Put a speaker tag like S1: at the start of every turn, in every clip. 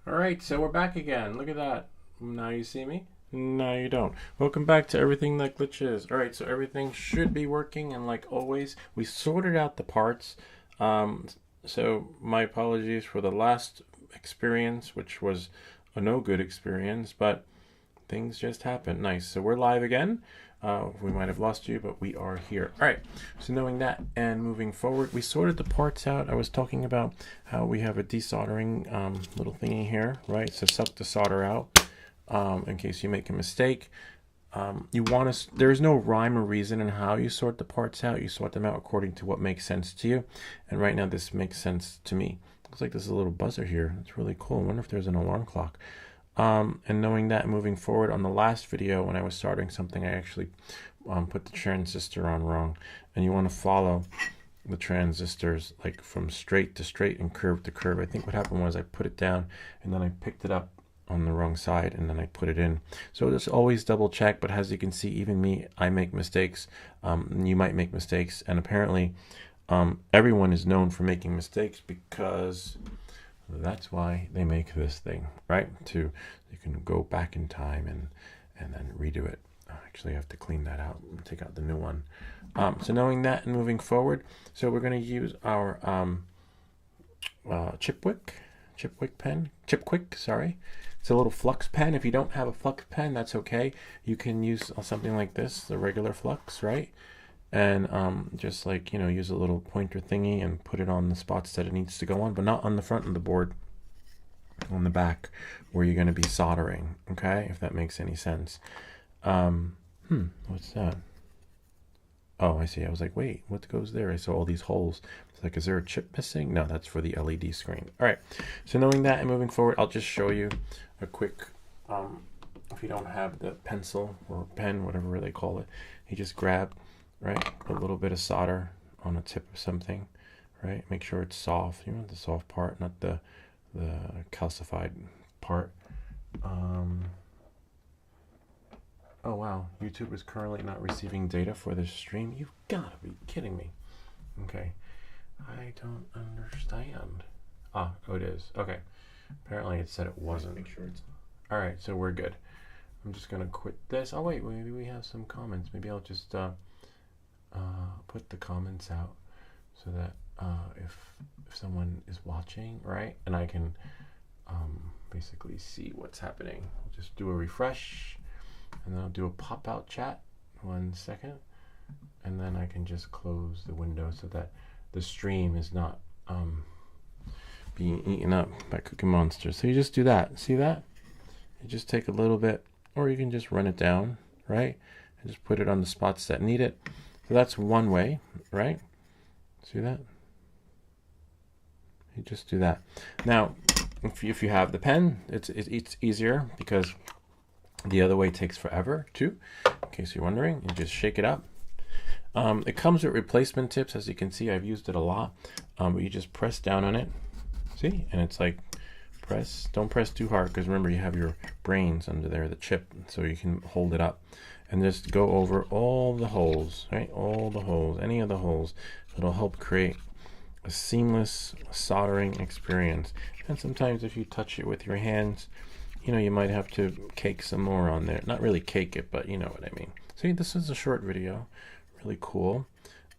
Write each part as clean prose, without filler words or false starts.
S1: Alright, so we're back again. Look at that. Now you see me? No, you don't. Welcome back to Everything That Glitches. Alright, so everything should be working, and like always, we sorted out the parts. Um, so my apologies for the last experience, which was a no good experience, but things just happen. Nice. So we're live again. We might have lost you, but we are here. All right. So knowing that and moving forward, we sorted the parts out. I was talking about how we have a desoldering little thingy here, right? So suck the solder out in case you make a mistake. You want to. There is no rhyme or reason in how you sort the parts out. You sort them out according to what makes sense to you. And right now, this makes sense to me. Looks like there's a little buzzer here. It's really cool. I wonder if there's an alarm clock. And knowing that moving forward, on the last video when I was starting something, I actually put the transistor on wrong, and you want to follow the transistors like from straight to straight and curve to curve. I think what happened was I put it down and then I picked it up on the wrong side and then I put it in. So just always double check, but as you can see, even me, I make mistakes. You might make mistakes, and apparently everyone is known for making mistakes because that's why they make this thing, right? You can go back in time and then redo it. Actually, I have to clean that out and take out the new one. So knowing that and moving forward, so we're going to use our Chipquick pen. Chipquick, sorry. It's a little flux pen. If you don't have a flux pen, that's okay. You can use something like this, the regular flux, right? And just like, use a little pointer thingy and put it on the spots that it needs to go on, but not on the front of the board, on the back where you're going to be soldering, okay, if that makes any sense. What's that? Oh, I see. I was like, wait, what goes there? I saw all these holes. It's like, is there a chip missing? No, that's for the LED screen. All right, so knowing that and moving forward, I'll just show you a quick, if you don't have the pencil or pen, whatever they call it, you just grab, right, a little bit of solder on a tip of something, right? Make sure it's soft. You want the soft part, not the calcified part. Oh wow, YouTube is currently not receiving data for this stream. You've got to be kidding me. Okay, I don't understand. Oh, it is. Okay, apparently it said it wasn't. Make sure it's. All right, so we're good. I'm just gonna quit this. Oh wait, maybe we have some comments. Maybe I'll just put the comments out so that if someone is watching, right, and I can basically see what's happening. I'll just do a refresh, and then I'll do a pop-out chat. 1 second, and then I can just close the window so that the stream is not being eaten up by Cookie Monster. So you just do that. See that? You just take a little bit, or you can just run it down, right, and just put it on the spots that need it. So that's one way, right? See that? You just do that. Now, if you have the pen, it's easier because the other way takes forever too. In case you're wondering, you just shake it up. It comes with replacement tips, as you can see. I've used it a lot, but you just press down on it. See, and it's like press. Don't press too hard because remember you have your brains under there, the chip, so you can hold it up. And just go over all the holes, right? All the holes, any of the holes. It'll help create a seamless soldering experience. And sometimes if you touch it with your hands, you might have to cake some more on there. Not really cake it, but you know what I mean. See, this is a short video. Really cool.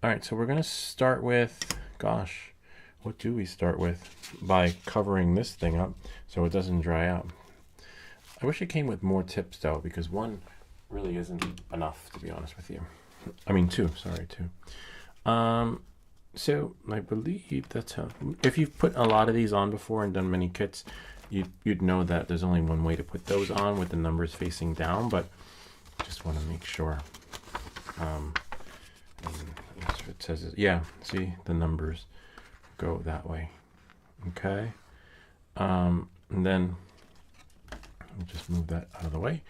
S1: All right, so we're going to start with, gosh, what do we start with? By covering this thing up so it doesn't dry out. I wish it came with more tips, though, because one really isn't enough, to be honest with you. I mean, two. So I believe that's how. If you've put a lot of these on before and done many kits, you'd know that there's only one way to put those on with the numbers facing down, but just want to make sure. If it says it, yeah. See, the numbers go that way. Okay. And then we'll just move that out of the way.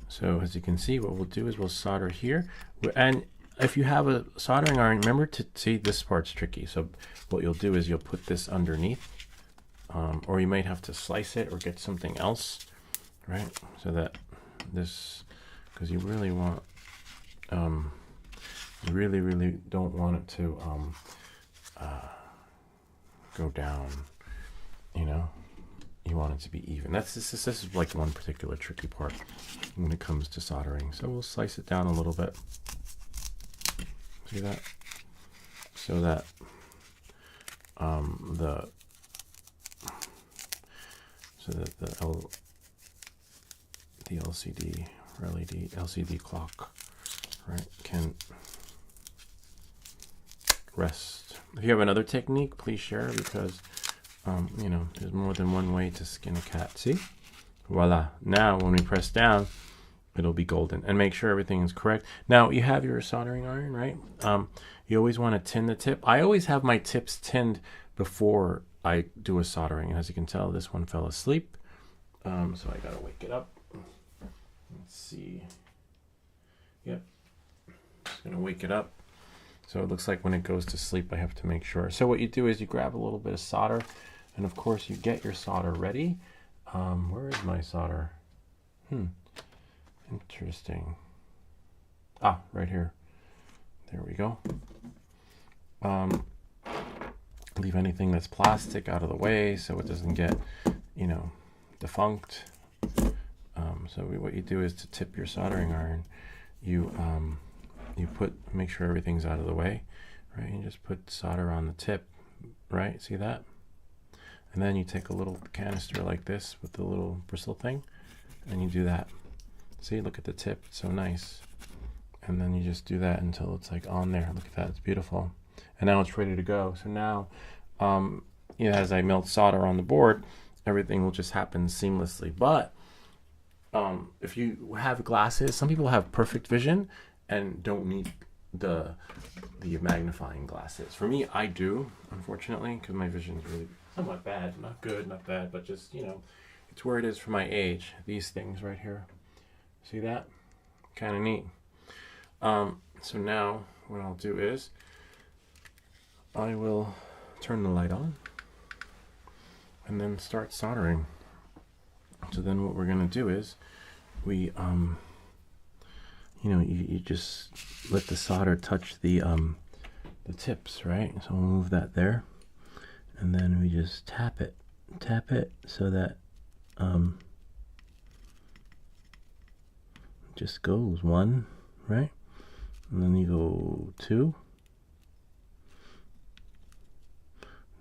S1: So as you can see, what we'll do is we'll solder here. And if you have a soldering iron, remember to see this part's tricky. So what you'll do is you'll put this underneath, or you might have to slice it or get something else, right? So that this, because you really want, you really don't want it to go down, you want it to be even. This is like one particular tricky part when it comes to soldering. So we'll slice it down a little bit. See that? So that the LCD or LCD clock, right, can rest. If you have another technique, please share, because you know, there's more than one way to skin a cat. See? Voila. Now when we press down, it'll be golden. And make sure everything is correct. Now you have your soldering iron, right? You always want to tin the tip. I always have my tips tinned before I do a soldering. And as you can tell, this one fell asleep. So I gotta wake it up. Let's see. Yep. Just gonna wake it up. So it looks like when it goes to sleep, I have to make sure. So what you do is you grab a little bit of solder, and of course you get your solder ready. Where is my solder? Interesting. Ah, right here. There we go. Leave anything that's plastic out of the way so it doesn't get, you know, defunct. So what you do is, to tip your soldering iron, you make sure everything's out of the way, right? You just put solder on the tip, right? See that? And then you take a little canister like this with the little bristle thing, and you do that. See, look at the tip, it's so nice. And then you just do that until it's like on there. Look at that, it's beautiful. And now it's ready to go. So now, you know, as I melt solder on the board, everything will just happen seamlessly. But if you have glasses, some people have perfect vision and don't need the magnifying glasses. For me, I do, unfortunately, because my vision is really somewhat bad. Not good, not bad, but just, you know, it's where it is for my age. These things right here. See that? Kind of neat. So now what I'll do is I will turn the light on and then start soldering. So then what we're going to do is we, you know, you just let the solder touch the tips, right? So we'll move that there, and then we just tap it so that just goes one, right? And then you go two.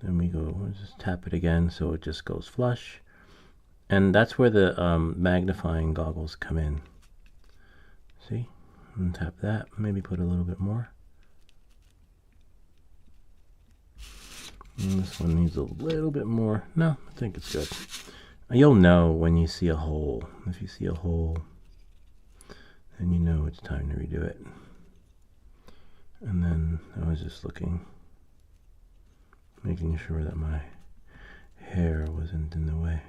S1: Then we go, we'll just tap it again so it just goes flush. And that's where the magnifying goggles come in. See? And tap that. Maybe put a little bit more. And this one needs a little bit more. No, I think it's good. You'll know when you see a hole. If you see a hole, then you know it's time to redo it. And then I was just looking, making sure that my hair wasn't in the way.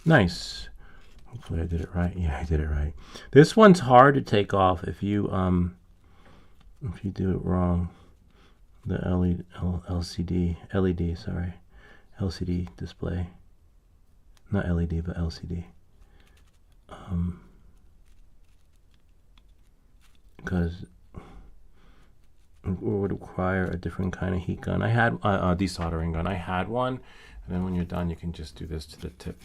S1: Nice. Hopefully I did it right. Yeah, I did it right. This one's hard to take off if you do it wrong. The LCD display. Not LED, but LCD. Because it would require a different kind of heat gun. I had a desoldering gun. I had one, and then when you're done, you can just do this to the tip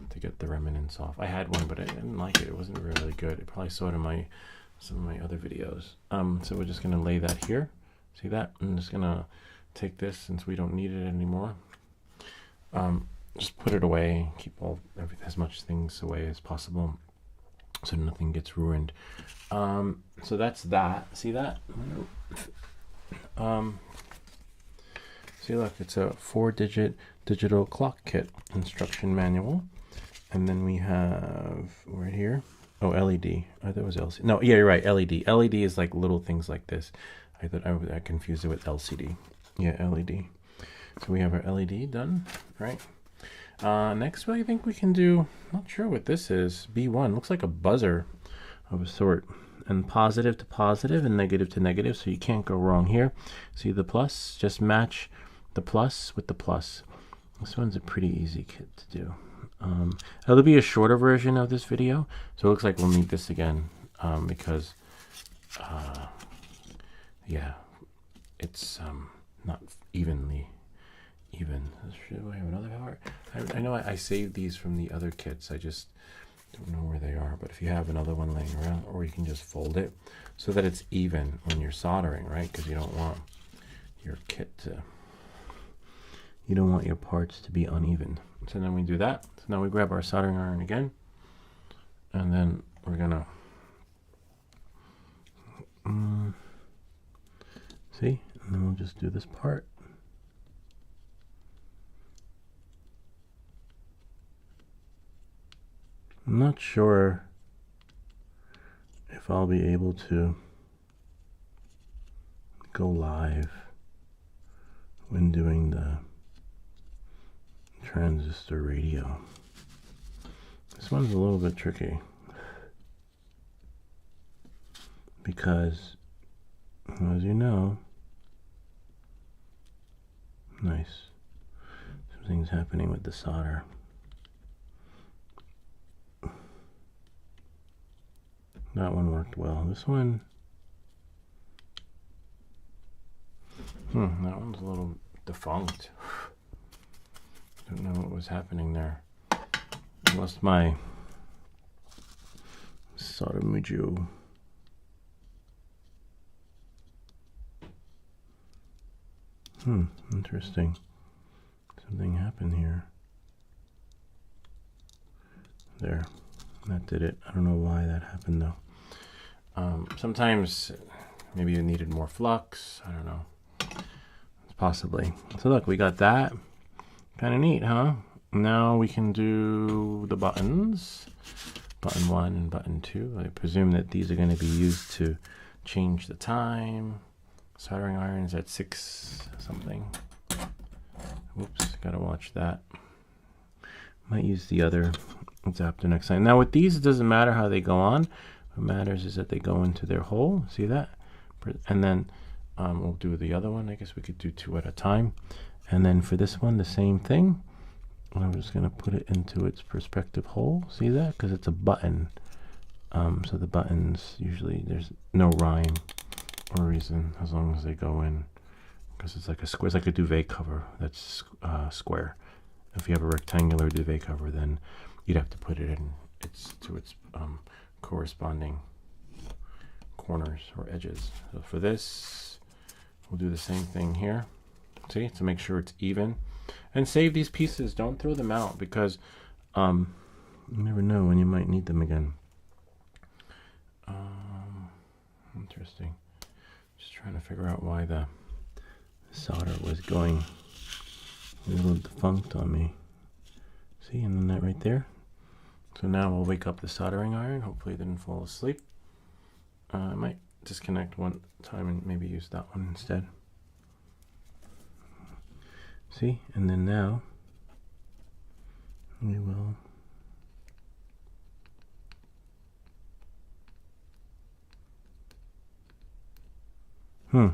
S1: to get the remnants off. I had one, but I didn't like it. It wasn't really good. It probably saw it in some of my other videos. So we're just gonna lay that here. See that? I'm just gonna take this, since we don't need it anymore. Just put it away. Keep as much things away as possible, so nothing gets ruined. So that's that. See that? See, look, it's a 4-digit digital clock kit instruction manual. And then we have right here, oh, LED. I thought it was LCD. No, yeah, you're right, LED. LED is like little things like this. I thought I confused it with LCD. Yeah, LED. So we have our LED done, right? Next, I think we can do, not sure what this is, B1. Looks like a buzzer of a sort. And positive to positive and negative to negative, so you can't go wrong here. See the plus? Just match the plus with the plus. This one's a pretty easy kit to do. It'll be a shorter version of this video, so it looks like we'll need this again, because yeah, it's not evenly even. Should I have another part? I know I saved these from the other kits. I just don't know where they are. But if you have another one laying around, or you can just fold it so that it's even when you're soldering, right? Because you don't want your kit to, you don't want your parts to be uneven. So then we do that. So now we grab our soldering iron again, and then we're gonna see, and then we'll just do this part. I'm not sure if I'll be able to go live when doing the transistor radio. This one's a little bit tricky because, as you know, nice, something's happening with the solder. That one worked well. This one, that one's a little defunct. Don't know what was happening there. I lost my solder module. Interesting. Something happened here. There. That did it. I don't know why that happened though. Sometimes maybe you needed more flux. I don't know. Possibly. So look, we got that. Kind of neat, huh? Now we can do the buttons. Button 1 and button 2. I presume that these are going to be used to change the time. Soldering irons at 6 something. Whoops, gotta watch that. Might use the other adapter next time. Now with these, it doesn't matter how they go on. What matters is that they go into their hole. See that? And then we'll do the other one. I guess we could do 2 at a time. And then for this one, the same thing. I'm just going to put it into its perspective hole. See that? Because it's a button. So the buttons, usually there's no rhyme or reason as long as they go in. Because it's like a square. It's like a duvet cover that's square. If you have a rectangular duvet cover, then you'd have to put it in its corresponding corners or edges. So for this, we'll do the same thing here. See, to make sure it's even. And save these pieces. Don't throw them out because you never know when you might need them again. Interesting. Just trying to figure out why the solder was going a little defunct on me. See, and then that right there. So now we'll wake up the soldering iron. Hopefully it didn't fall asleep. I might disconnect one time and maybe use that one instead. See, and then now we will I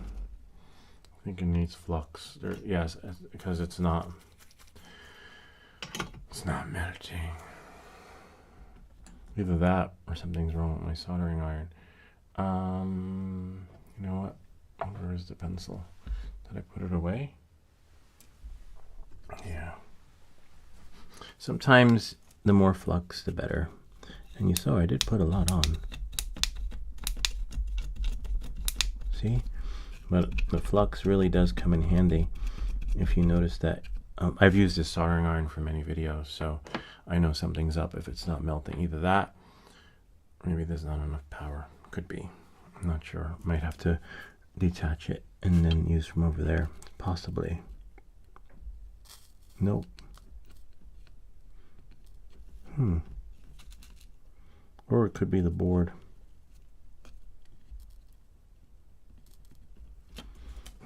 S1: think it needs flux. Yes, because it's not melting. Either that or something's wrong with my soldering iron. You know what? Where is the pencil? Did I put it away? Yeah. Sometimes the more flux, the better. And you saw I did put a lot on. See? But the flux really does come in handy. If you notice that, I've used this soldering iron for many videos, so I know something's up if it's not melting. Either that, or maybe there's not enough power. Could be. I'm not sure. Might have to detach it and then use from over there. Possibly. Nope. Or it could be the board.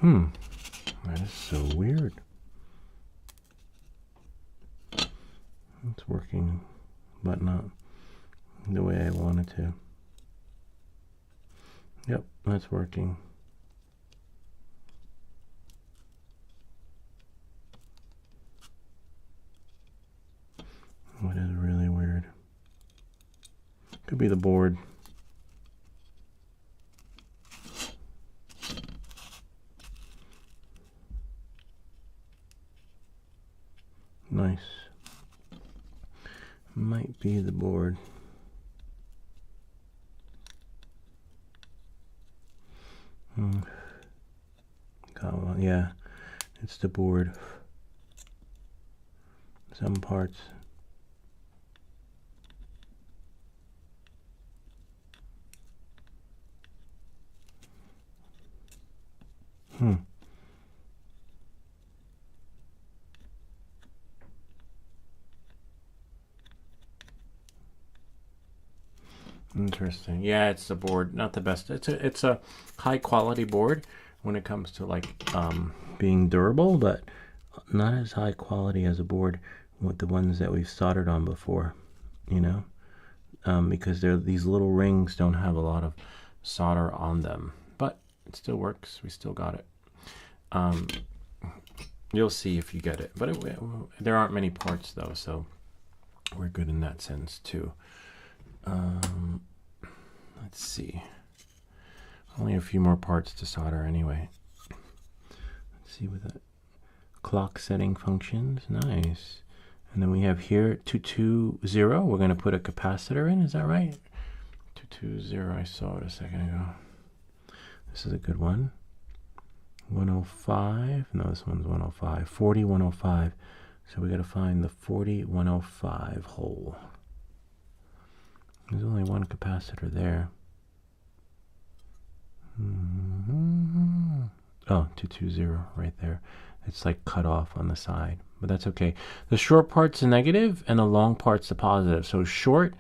S1: That is so weird. It's working, but not the way I wanted to. Yep, that's working. What is really weird? Could be the board. might be the board. Yeah, it's the board. Some parts. Interesting. Yeah, it's the board, not the best. It's a high quality board when it comes to like being durable, but not as high quality as a board with the ones that we've soldered on before, you know, because these little rings don't have a lot of solder on them, but it still works. We still got it. You'll see if you get it, but there aren't many parts though, so we're good in that sense too. Let's see. Only a few more parts to solder anyway. Let's see with that clock setting functions. Nice. And then we have here 220. We're going to put a capacitor in. Is that right? 220. I saw it a second ago. This is a good one. 105. No, this one's 105. 40-105. So we got to find the 40-105 hole. There's only one capacitor there. Oh, 220 right there. It's like cut off on the side, but that's okay. The short part's a negative and the long part's a positive. So short,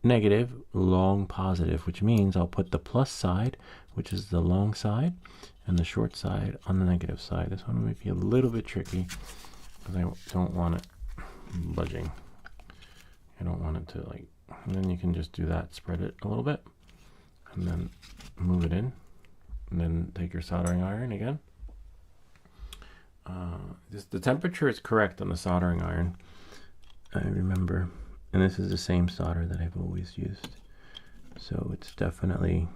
S1: negative, long, positive, which means I'll put the plus side, which is the long side, and the short side on the negative side. This one might be a little bit tricky because I don't want it budging. I don't want it to like, and then you can just do that, spread it a little bit, and then move it in, and then take your soldering iron again. The temperature is correct on the soldering iron, I remember, and this is the same solder that I've always used, so it's definitely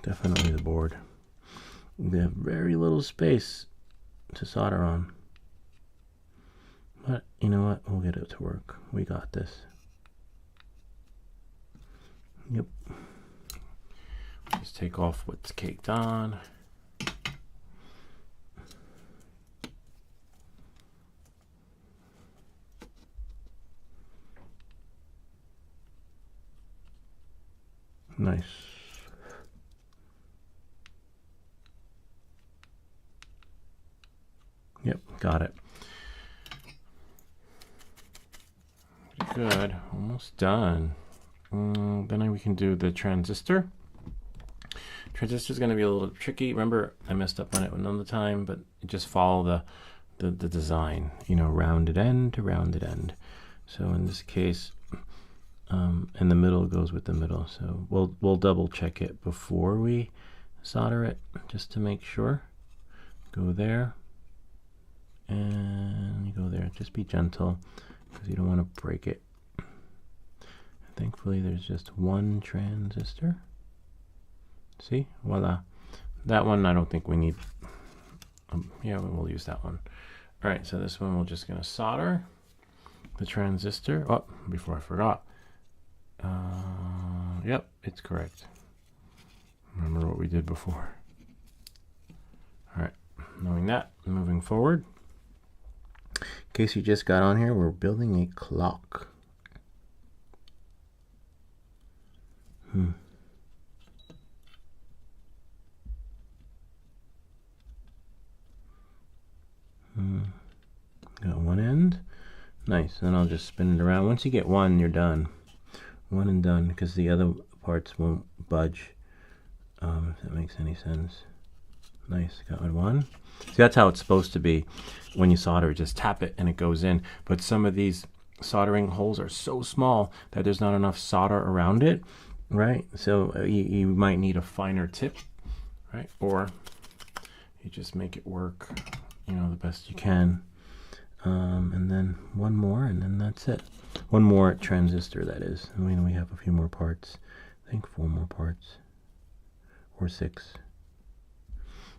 S1: the board. We have very little space to solder on, but you know what, we'll get it to work. We got this. Yep. Just take off what's caked on. Nice. Yep, got it. Pretty good, almost done. Then we can do the transistor. Transistor is going to be a little tricky. Remember, I messed up on it another time, but just follow the design, you know, rounded end to rounded end. So in this case, and the middle goes with the middle. So we'll double check it before we solder it, just to make sure. Go there. And you go there. Just be gentle because you don't want to break it. Thankfully, there's just one transistor. See, voila. That one I don't think we need. Yeah, we'll use that one. All right, so this one we're just going to solder the transistor. Oh, before I forgot. Yep, it's correct. Remember what we did before. All right, knowing that, moving forward. In case you just got on here, we're building a clock. Got one end. Nice. Then I'll just spin it around. Once you get one, you're done. One and done, because the other parts won't budge. If that makes any sense. Nice. Got one. See, that's how it's supposed to be when you solder. Just tap it and it goes in. But some of these soldering holes are so small that there's not enough solder around it, right? So you might need a finer tip, right? Or you just make it work, you know, the best you can. And then one more, and then that's it. One more transistor, that is. I mean, we have a few more parts. I think 4 more parts. Or 6.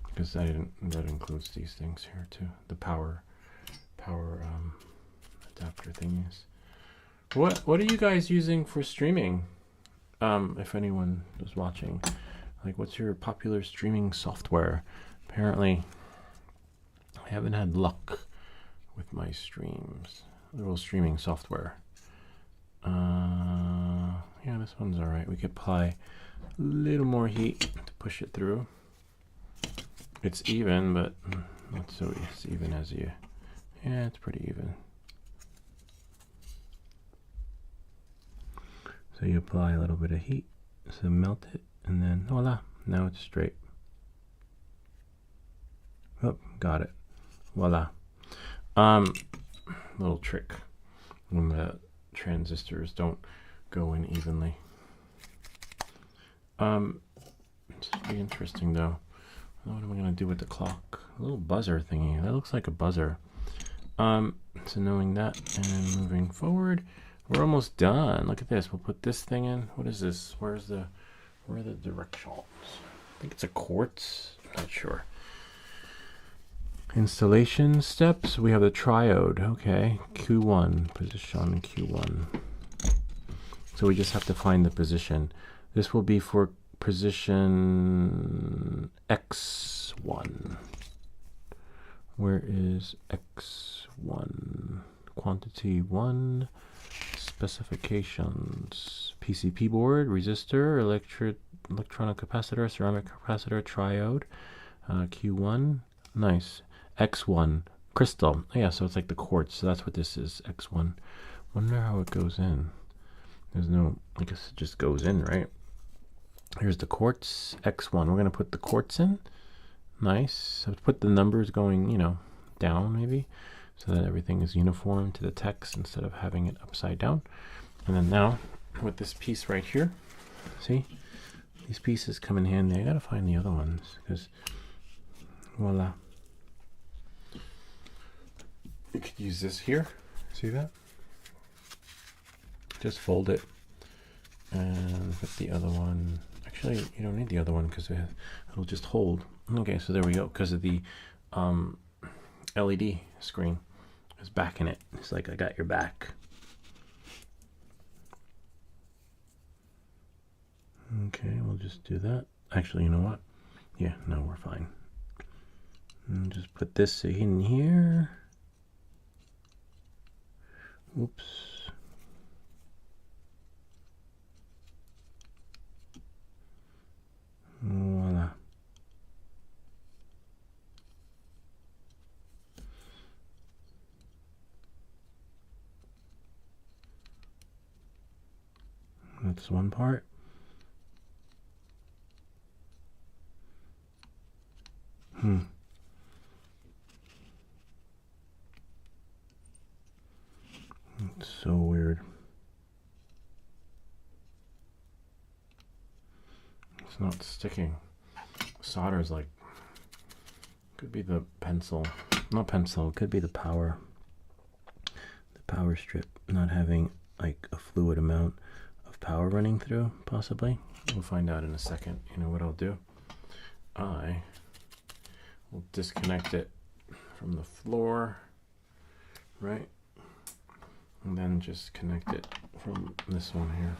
S1: Because that includes these things here too. The power adapter thingies. What are you guys using for streaming? If anyone was watching, like, what's your popular streaming software? Apparently, I haven't had luck with my streams. Little streaming software. Yeah, this one's all right. We could apply a little more heat to push it through. It's even, but not so as even as you. Yeah, it's pretty even. So you apply a little bit of heat, so melt it, and then voila, now it's straight. Oh, got it. Voila. Little trick when the transistors don't go in evenly. It's pretty interesting though. What am I gonna do with the clock? A little buzzer thingy. That looks like a buzzer. So knowing that and moving forward, we're almost done. Look at this. We'll put this thing in. What is this? Where are the directions? I think it's a quartz. Not sure. Installation steps. We have the triode. Okay, Q1 position Q1. So we just have to find the position. This will be for position X1. Where is X1? Quantity 1. Specifications. PCB board, resistor, electronic capacitor, ceramic capacitor, triode. Q1. Nice. X1. Crystal. Oh, yeah, so it's like the quartz. So that's what this is. X1. Wonder how it goes in. There's no, I guess it just goes in, right? Here's the quartz. X1. We're going to put the quartz in. Nice. So put the numbers going, you know, down maybe, so that everything is uniform to the text instead of having it upside down. And then now with this piece right here, see, these pieces come in handy. I gotta find the other ones because voila. You could use this here. See that? Just fold it and put the other one. Actually, you don't need the other one because it'll just hold. Okay, so there we go. Because of the LED screen is backing it. It's like I got your back. Okay, we'll just do that. Actually, you know what? Yeah, no, we're fine. And just put this in here. Oops. Voila. That's one part. It's so weird. It's not sticking. Solder's like, could be the pencil, not pencil, could be the power strip not having like a fluid amount of power running through, possibly. We'll find out in a second. You know what I'll do? I will disconnect it from the floor, right? And then just connect it from this one here.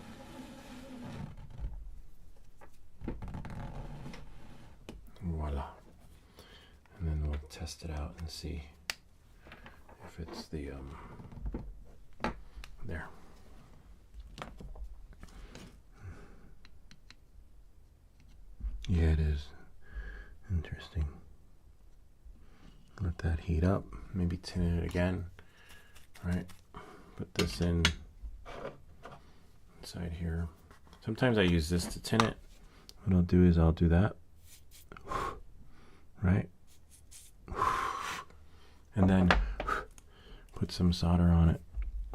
S1: Voila. And then we'll test it out and see if it's the there. Yeah, it is. Interesting. Let that heat up. Maybe tin it again. Right. Put this in inside here. Sometimes I use this to tin it. What I'll do is I'll do that. Right. And then put some solder on it.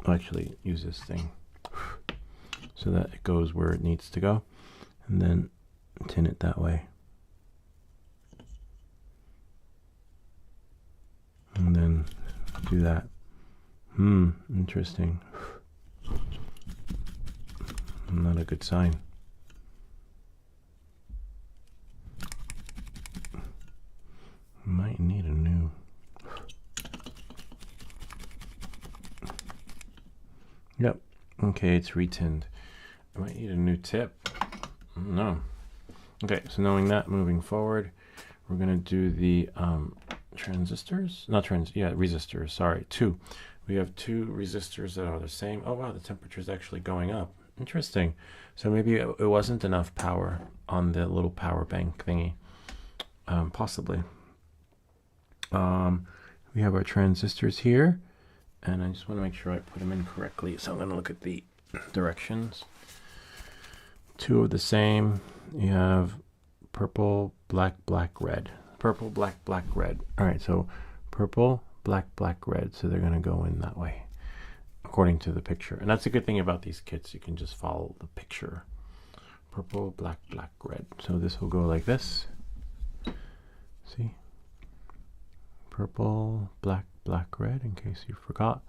S1: I'll actually use this thing so that it goes where it needs to go, and then tin it that way. And then do that. Interesting. Not a good sign. Might need a new. Yep. Okay, it's retinned. I might need a new tip. No. Okay, so knowing that, moving forward, we're gonna do the transistors. Not resistors. Sorry, two. We have two resistors that are the same. Oh wow, the temperature is actually going up. Interesting. So maybe it wasn't enough power on the little power bank thingy. Possibly. We have our transistors here, and I just want to make sure I put them in correctly. So I'm going to look at the directions. Two of the same. You have purple, black, black, red. Purple, black, black, red. All right, so purple, black, black, red. So they're going to go in that way, according to the picture. And that's a good thing about these kits. You can just follow the picture. Purple, black, black, red. So this will go like this. See? Purple, black, black, red, in case you forgot.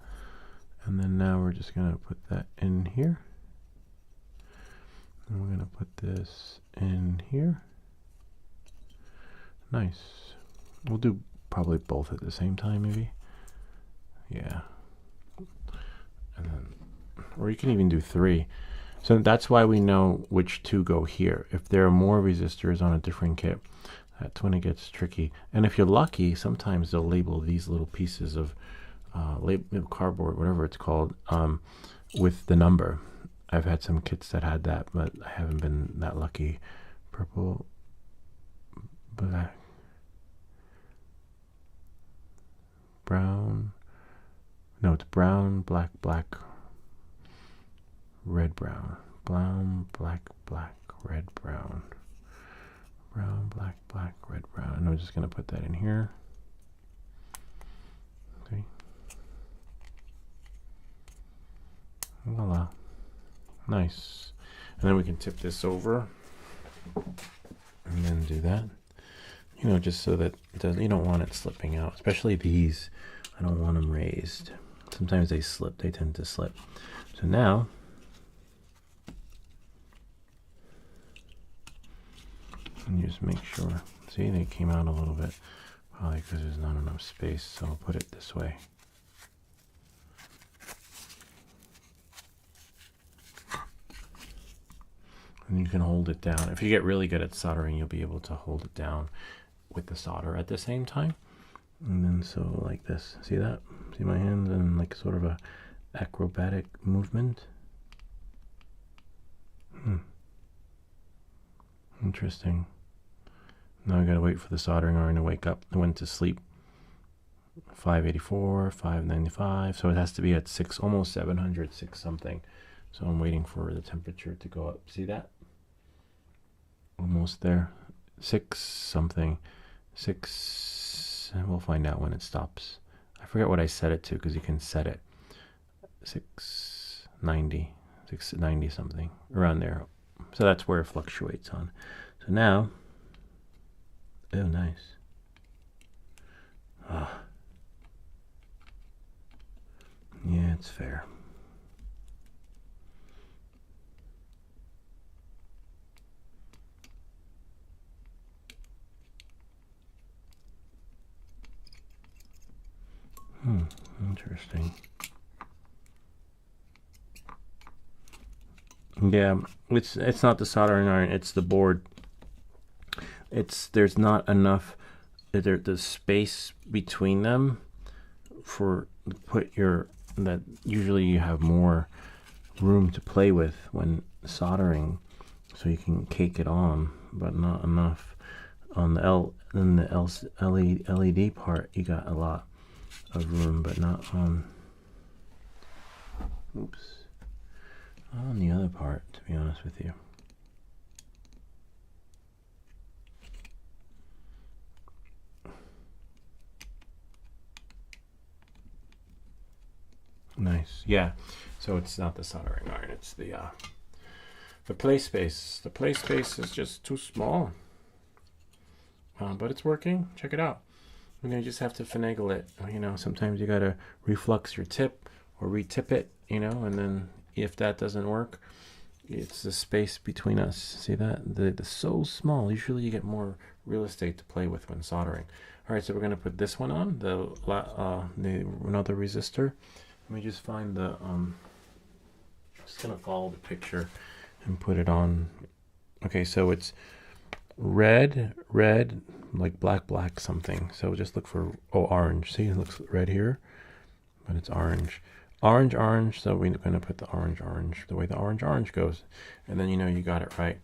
S1: And then now we're just going to put that in here. And we're going to put this in here. Nice. We'll do probably both at the same time, maybe. Yeah. And then, or you can even do three. So that's why we know which two go here. If there are more resistors on a different kit, that's when it gets tricky. And if you're lucky, sometimes they'll label these little pieces of cardboard, whatever it's called, with the number. I've had some kits that had that, but I haven't been that lucky. Purple, black, brown. No, it's brown, black, black, red, brown. Brown, black, black, red, brown. Brown, black, black, red, brown. And I'm just going to put that in here. Okay. Voila. Nice. And then we can tip this over and then do that. You know, just so that it doesn't, you don't want it slipping out, especially these. I don't want them raised. Sometimes they slip, they tend to slip. So now, and just make sure, see, they came out a little bit, probably because there's not enough space, so I'll put it this way. And you can hold it down. If you get really good at soldering, you'll be able to hold it down with the solder at the same time. And then so like this, see that? See my hands and like sort of a acrobatic movement. Interesting. Now I gotta wait for the soldering iron to wake up. I went to sleep 584, 595, so it has to be at 6, almost 700, 6 something. So I'm waiting for the temperature to go up. See that? Almost there. 6 something. 6, and we'll find out when it stops. I forget what I set it to because you can set it. 690, 690 something, around there. So that's where it fluctuates on. So now, oh nice. Ah. Yeah, it's fair. Interesting. Yeah, it's not the soldering iron, it's the board. There's not enough the space between them for that usually you have more room to play with when soldering, so you can cake it on, but not enough on the LED part. You got a lot of room, but not on on the other part, to be honest with you. Nice. Yeah, so it's not the soldering iron, it's the play space. The play space is just too small, but it's working. Check it out. You know, you just have to finagle it. You know, sometimes you gotta reflux your tip or retip it, you know, and then if that doesn't work, it's the space between us. See that? The so small. Usually you get more real estate to play with when soldering. All right, so we're gonna put this one on, the another resistor. Let me just find the just gonna follow the picture and put it on. Okay, so it's red, like black something. So just look for, oh, orange. See, it looks red here, but it's orange. Orange. So we're gonna put the orange, the way the orange goes. And then, you know, you got it right.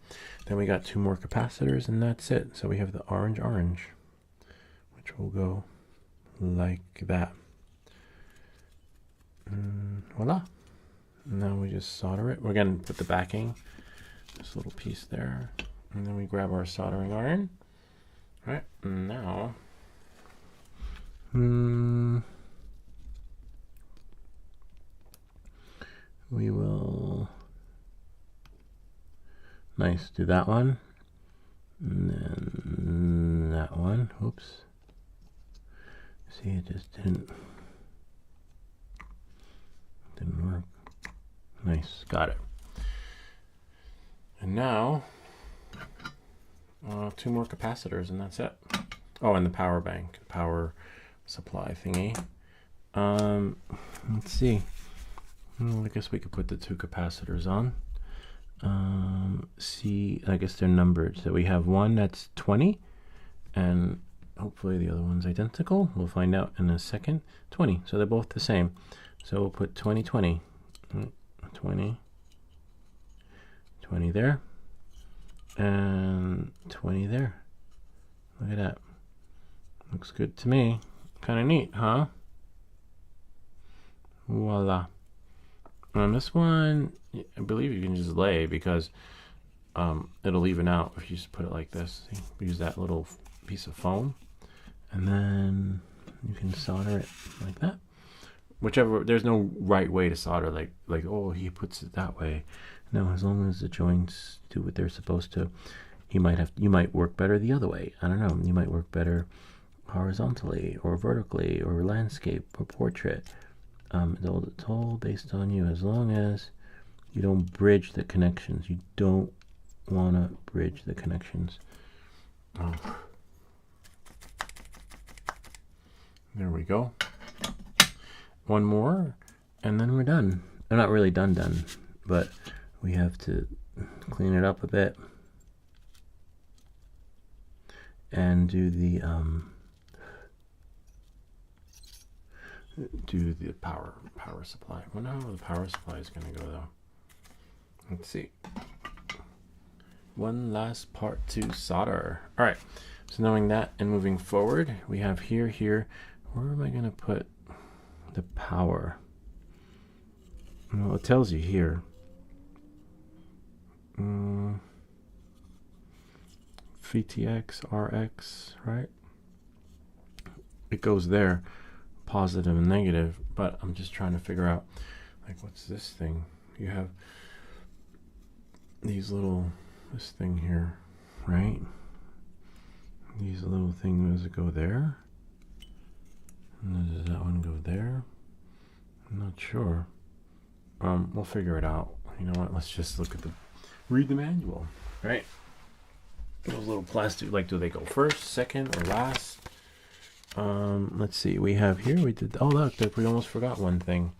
S1: Then we got 2 more capacitors and that's it. So we have the orange, which will go like that. And voila. Now we just solder it. We're gonna put the backing, this little piece there. And then we grab our soldering iron. All right, now we will do that one. And then that one. Oops. See, it just didn't work. Nice, got it. And now 2 more capacitors and that's it. Oh, and the power bank, power supply thingy. Let's see. Well, I guess we could put the 2 capacitors on. See, I guess they're numbered. So we have one that's 20, and hopefully the other one's identical. We'll find out in a second. 20, so they're both the same. So we'll put 20, 20, 20 there, and 20 there. Look at that. Looks good to me. Kind of neat, huh? Voila. On this one, I believe you can just lay because it'll even out if you just put it like this. See? Use that little piece of foam, and then you can solder it like that. Whichever, there's no right way to solder, like oh, he puts it that way. No, as long as the joints do what they're supposed to. You might work better the other way. I don't know. You might work better horizontally or vertically or landscape or portrait. It's all based on you, as long as you don't bridge the connections. You don't want to bridge the connections. Oh. There we go. One more, and then we're done. I'm not really done, but we have to clean it up a bit and do the power supply. I wonder how the power supply is going to go though. Let's see. One last part to solder. All right. So knowing that and moving forward, we have here. Where am I going to put the power? Well, it tells you here. VTX, RX, right? It goes there, positive and negative, but I'm just trying to figure out, like, what's this thing? You have these this thing here, right? These little things go there. And does that one go there? I'm not sure. We'll figure it out. You know what? Let's just read the manual, right? Those little plastic, like, do they go first, second, or last? Let's see. We have here. Oh, look, we almost forgot one thing.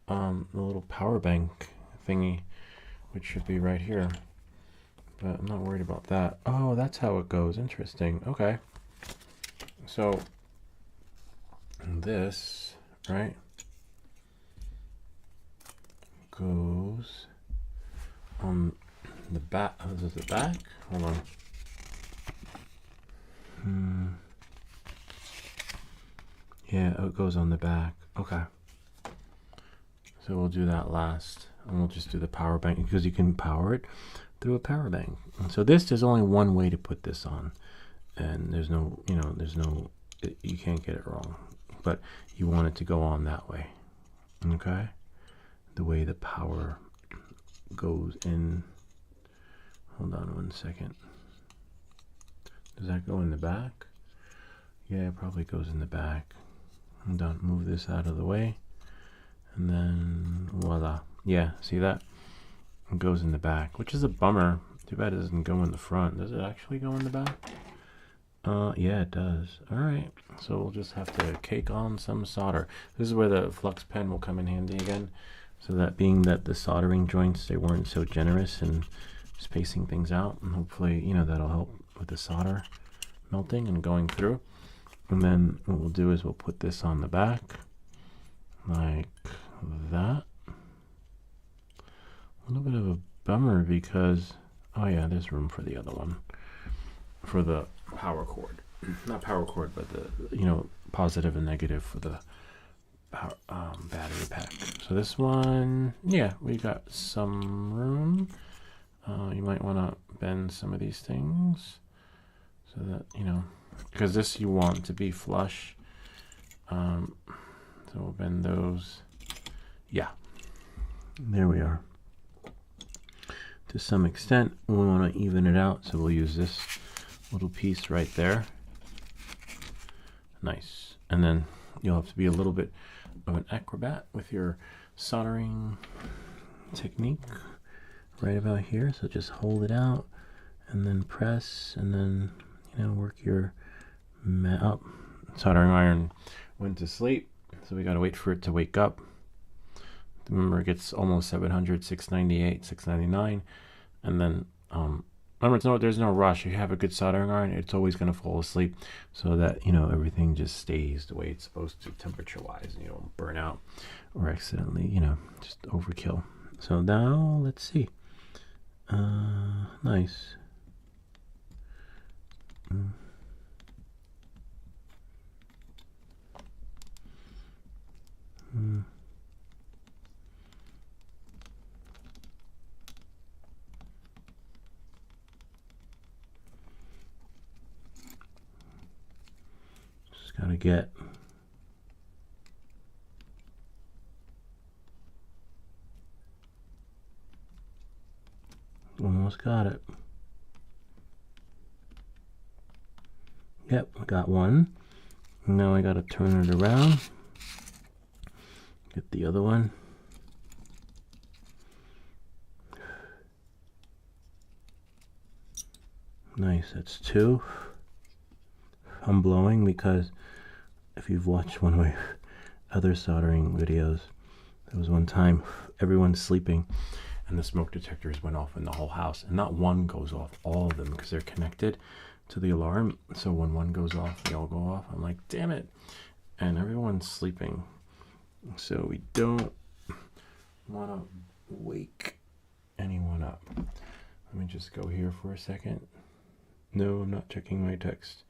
S1: The little power bank thingy, which should be right here. But I'm not worried about that. Oh, that's how it goes. Interesting. Okay. So this, right, goes on the back. Is it the back? Hold on. Yeah, it goes on the back. Okay. So we'll do that last. And we'll just do the power bank because you can power it through a power bank. And so there's only one way to put this on. And there's no, you can't get it wrong. But you want it to go on that way. Okay? The way the power goes in. Hold on one second. Does that go in the back? Yeah, it probably goes in the back. I'm done. Move this out of the way. And then voila. Yeah, see that? It goes in the back, which is a bummer. Too bad it doesn't go in the front. Does it actually go in the back? Yeah, it does. All right. So we'll just have to cake on some solder. This is where the flux pen will come in handy again. So that being that the soldering joints, they weren't so generous in spacing things out. And hopefully, you know, that'll help with the solder melting and going through. And then what we'll do is we'll put this on the back like that. A little bit of a bummer because, oh yeah, there's room for the other one. For the power cord. Not power cord, but the, you know, positive and negative for the power, battery pack. So this one, yeah, we got some room. You might want to bend some of these things so that, you know, because this you want to be flush. So we'll bend those. Yeah, there we are. To some extent, we want to even it out, so we'll use this little piece right there. Nice. And then you'll have to be a little bit of an acrobat with your soldering technique right about here. So just hold it out and then press, and then, you know, work your up. Soldering iron went to sleep, so we got to wait for it to wake up. Remember, it gets almost 700, 698, 699, and then remember, there's no rush. If you have a good soldering iron, it's always going to fall asleep, so that, you know, everything just stays the way it's supposed to, temperature-wise, and you don't burn out or accidentally, you know, just overkill. So now let's see. Nice. Just gotta get almost got it. Yep, I got one. Now I gotta turn it around. Get the other one. Nice, that's two. I'm blowing because if you've watched one of my other soldering videos, there was one time everyone's sleeping and the smoke detectors went off in the whole house, and not one goes off, all of them, because they're connected to the alarm. So when one goes off, they all go off. I'm like, damn it. And everyone's sleeping, so we don't want to wake anyone up. Let me just go here for a second. No, I'm not checking my text.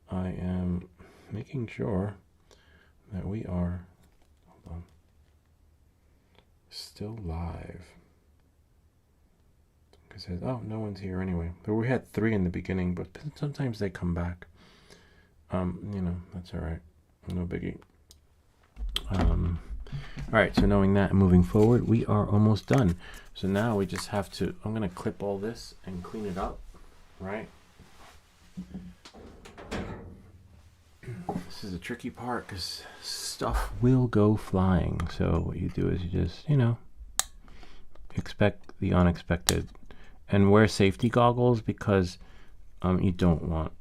S1: I am making sure that we are, hold on, still live. It says, oh, no one's here anyway. But we had 3 in the beginning, but sometimes they come back. You know, that's all right. No biggie. All right, so knowing that and moving forward, we are almost done. So now we just have to, I'm going to clip all this and clean it up, right? This is a tricky part because stuff will go flying. So what you do is you just, you know, expect the unexpected. And wear safety goggles because you don't want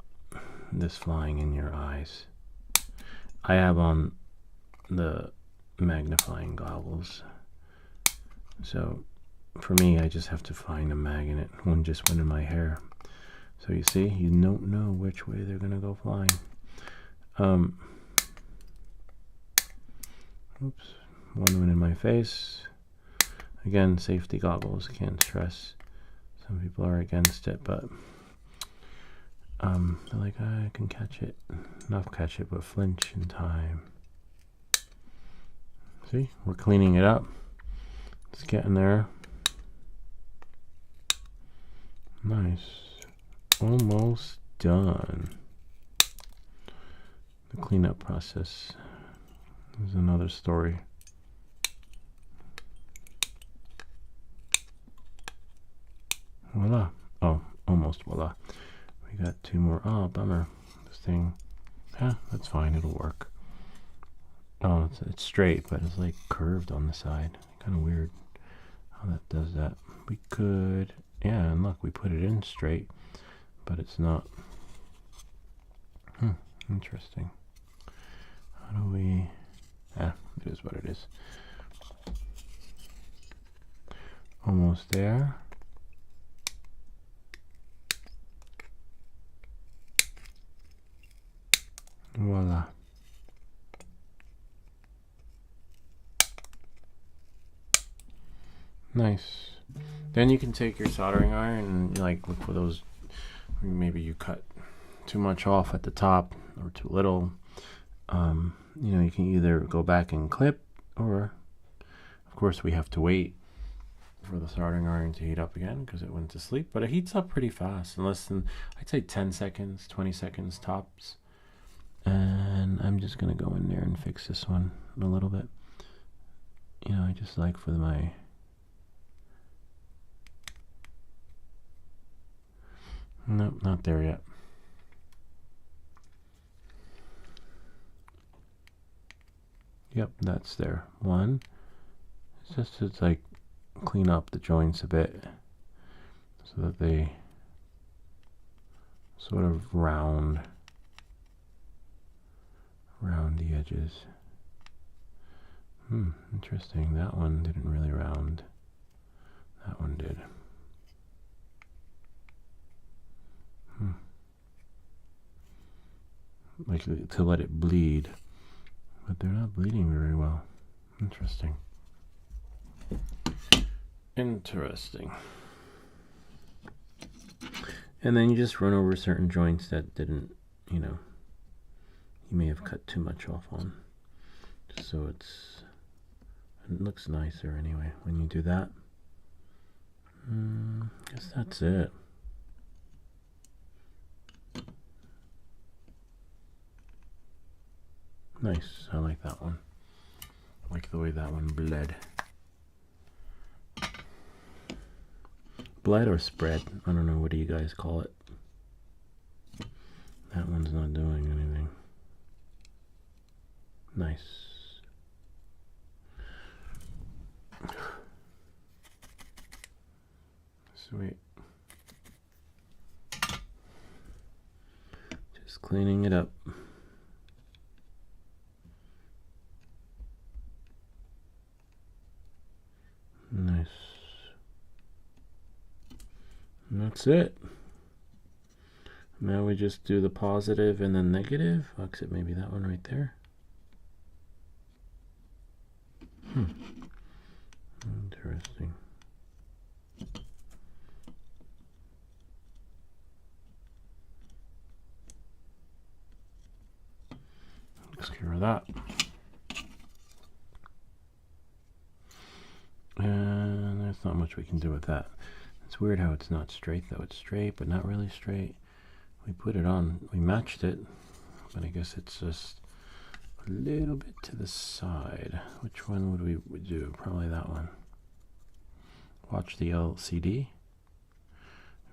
S1: this flying in your eyes. I have on the magnifying goggles. So for me, I just have to find a magnet. One just went in my hair. So you see, you don't know which way they're going to go flying. Oops, one went in my face. Again, safety goggles, can't stress. Some people are against it, but they're like, I can catch it. Not catch it, but flinch in time. See, we're cleaning it up. It's getting there. Nice. Almost done. The cleanup process is another story. Voila. Oh, almost voila. We got 2 more. Oh, bummer. This thing Yeah, that's fine, it'll work. Oh, it's straight, but it's like curved on the side. Kind of weird how that does that. We could, yeah, and look, we put it in straight, but it's not. Interesting. How do we, it is what it is. Almost there. Voila. Nice. Then you can take your soldering iron and like look for those. Maybe you cut too much off at the top or too little. You know, you can either go back and clip, or of course we have to wait for the soldering iron to heat up again because it went to sleep. But it heats up pretty fast, in less than, I'd say 10 seconds, 20 seconds tops. And I'm just gonna go in there and fix this one a little bit. You know, I just like for my nope, not there yet. Yep, that's there. One. It's just to like clean up the joints a bit so that they sort of round the edges. Interesting. That one didn't really round. That one did. Like to let it bleed, but they're not bleeding very well. Interesting. Interesting. And then you just run over certain joints that didn't, you know, you may have cut too much off on, just so it looks nicer anyway when you do that. I guess that's it. Nice, I like that one. I like the way that one bled. Bled or spread? I don't know, what do you guys call it? That one's not doing anything. Nice. Sweet. Just cleaning it up. Nice. And that's it. Now we just do the positive and then negative. Except maybe that one right there. Interesting. Takes care of that. And there's not much we can do with that. It's weird how it's not straight though. It's straight, but not really straight. We put it on, we matched it, but I guess it's just a little bit to the side. Which one would we do? Probably that one. Watch the LCD.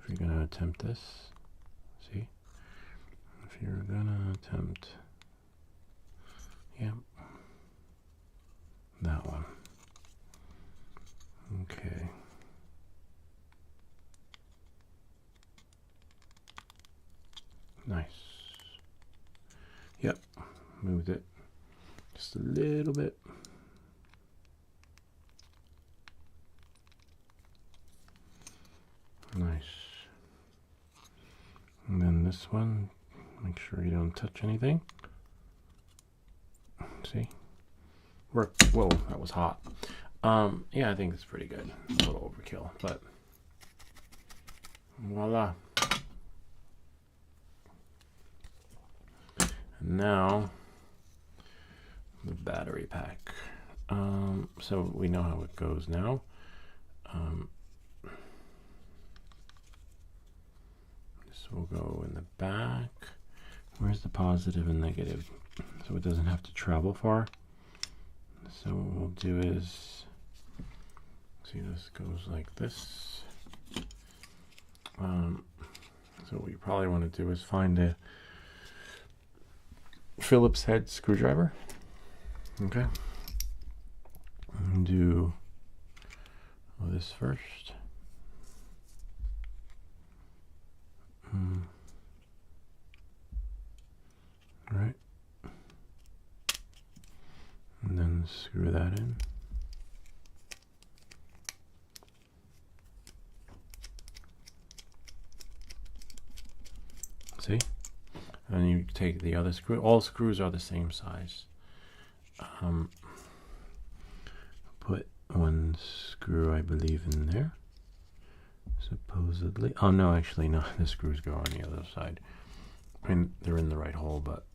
S1: If you're going to attempt this, see? If you're going to attempt, yeah, that one. Okay. Nice. Yep, moved it just a little bit. Nice. And then this one, make sure you don't touch anything. See? Work. Whoa, that was hot. Yeah, I think it's pretty good. A little overkill, but voila. And now the battery pack. So we know how it goes now. This will go in the back. Where's the positive and negative? So it doesn't have to travel far. So what we'll do is, see, this goes like this. So what you probably want to do is find Phillips head screwdriver. Okay. Do this first. Right. And then screw that in. See? And you take the other screw. All screws are the same size. Put one screw, I believe, in there. Supposedly. Oh, no, actually, no. The screws go on the other side. I mean, they're in the right hole, but...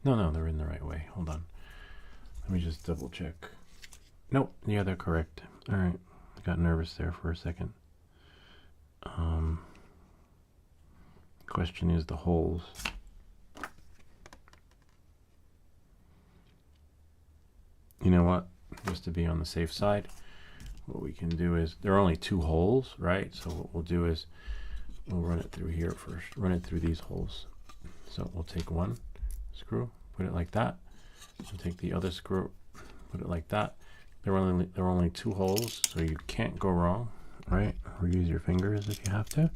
S1: No, they're in the right way. Hold on. Let me just double check. Nope. Yeah, they're correct. All right. I got nervous there for a second. Question is the holes. You know what? Just to be on the safe side, what we can do is, there are only 2 holes, right? So what we'll do is, we'll run it through here first. Run it through these holes. So we'll take one screw, put it like that. We'll take the other screw, put it like that. There are only 2 holes, so you can't go wrong, right? Or use your fingers if you have to.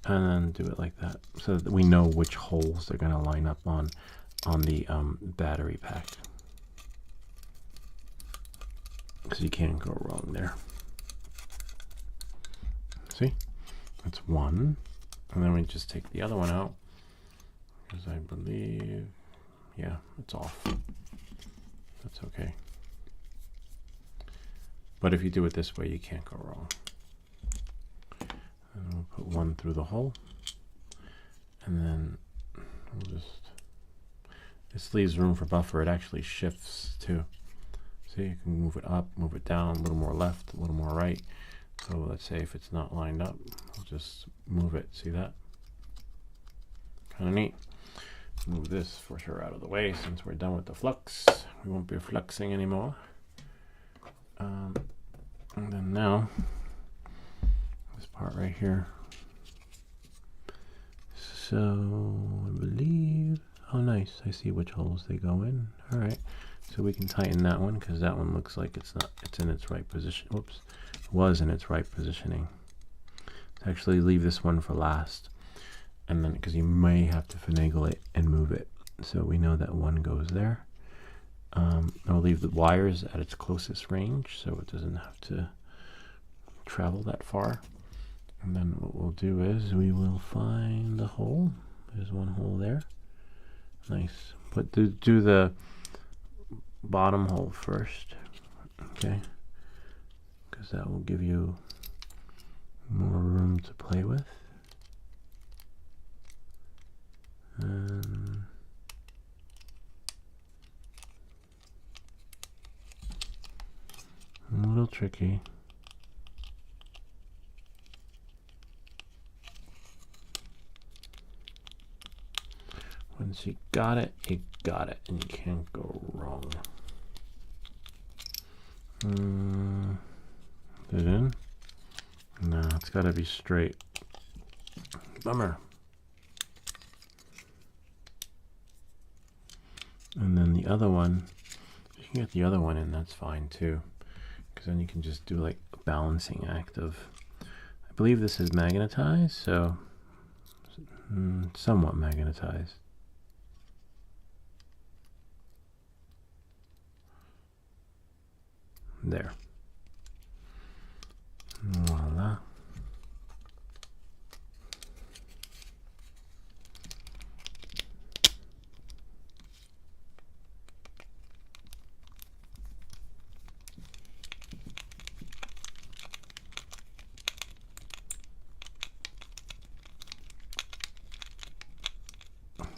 S1: And then do it like that, so that we know which holes they're going to line up on the battery pack. Because you can't go wrong there. See? That's one. And then we just take the other one out. Because I believe, yeah, it's off. That's okay. But if you do it this way, you can't go wrong. And we'll put one through the hole. And then we'll just, this leaves room for buffer. It actually shifts too. See, you can move it up, move it down, a little more left, a little more right. So let's say if it's not lined up, we'll just move it. See that? Kind of neat. Move this for sure out of the way since we're done with the flux. We won't be fluxing anymore. And then now, this part right here. So I believe, oh nice, I see which holes they go in. All right. So we can tighten that one because that one looks like it's in its right position. Whoops, was in its right positioning. Actually leave this one for last. And then, because you may have to finagle it and move it. So we know that one goes there. I'll leave the wires at its closest range so it doesn't have to travel that far. And then what we'll do is we will find the hole. There's one hole there. Nice. But do the bottom hole first, okay, because that will give you more room to play with. And a little tricky. Once you got it, and you can't go wrong. Is it in? No, it's got to be straight. Bummer. And then the other one, if you can get the other one in, that's fine too. Because then you can just do like a balancing act of, I believe this is magnetized, so somewhat magnetized. There. Voila.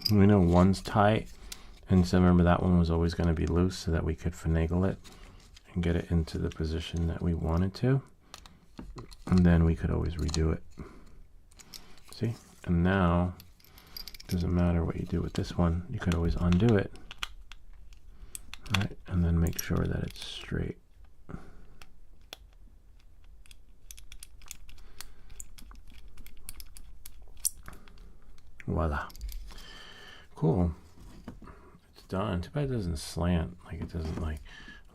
S1: We know one's tight, and so remember that one was always going to be loose so that we could finagle it and get it into the position that we wanted to, and then we could always redo it. See? And now it doesn't matter what you do with this one, you could always undo it, right? And then make sure that it's straight. Voila. Cool. done. Too bad it doesn't slant, like it doesn't like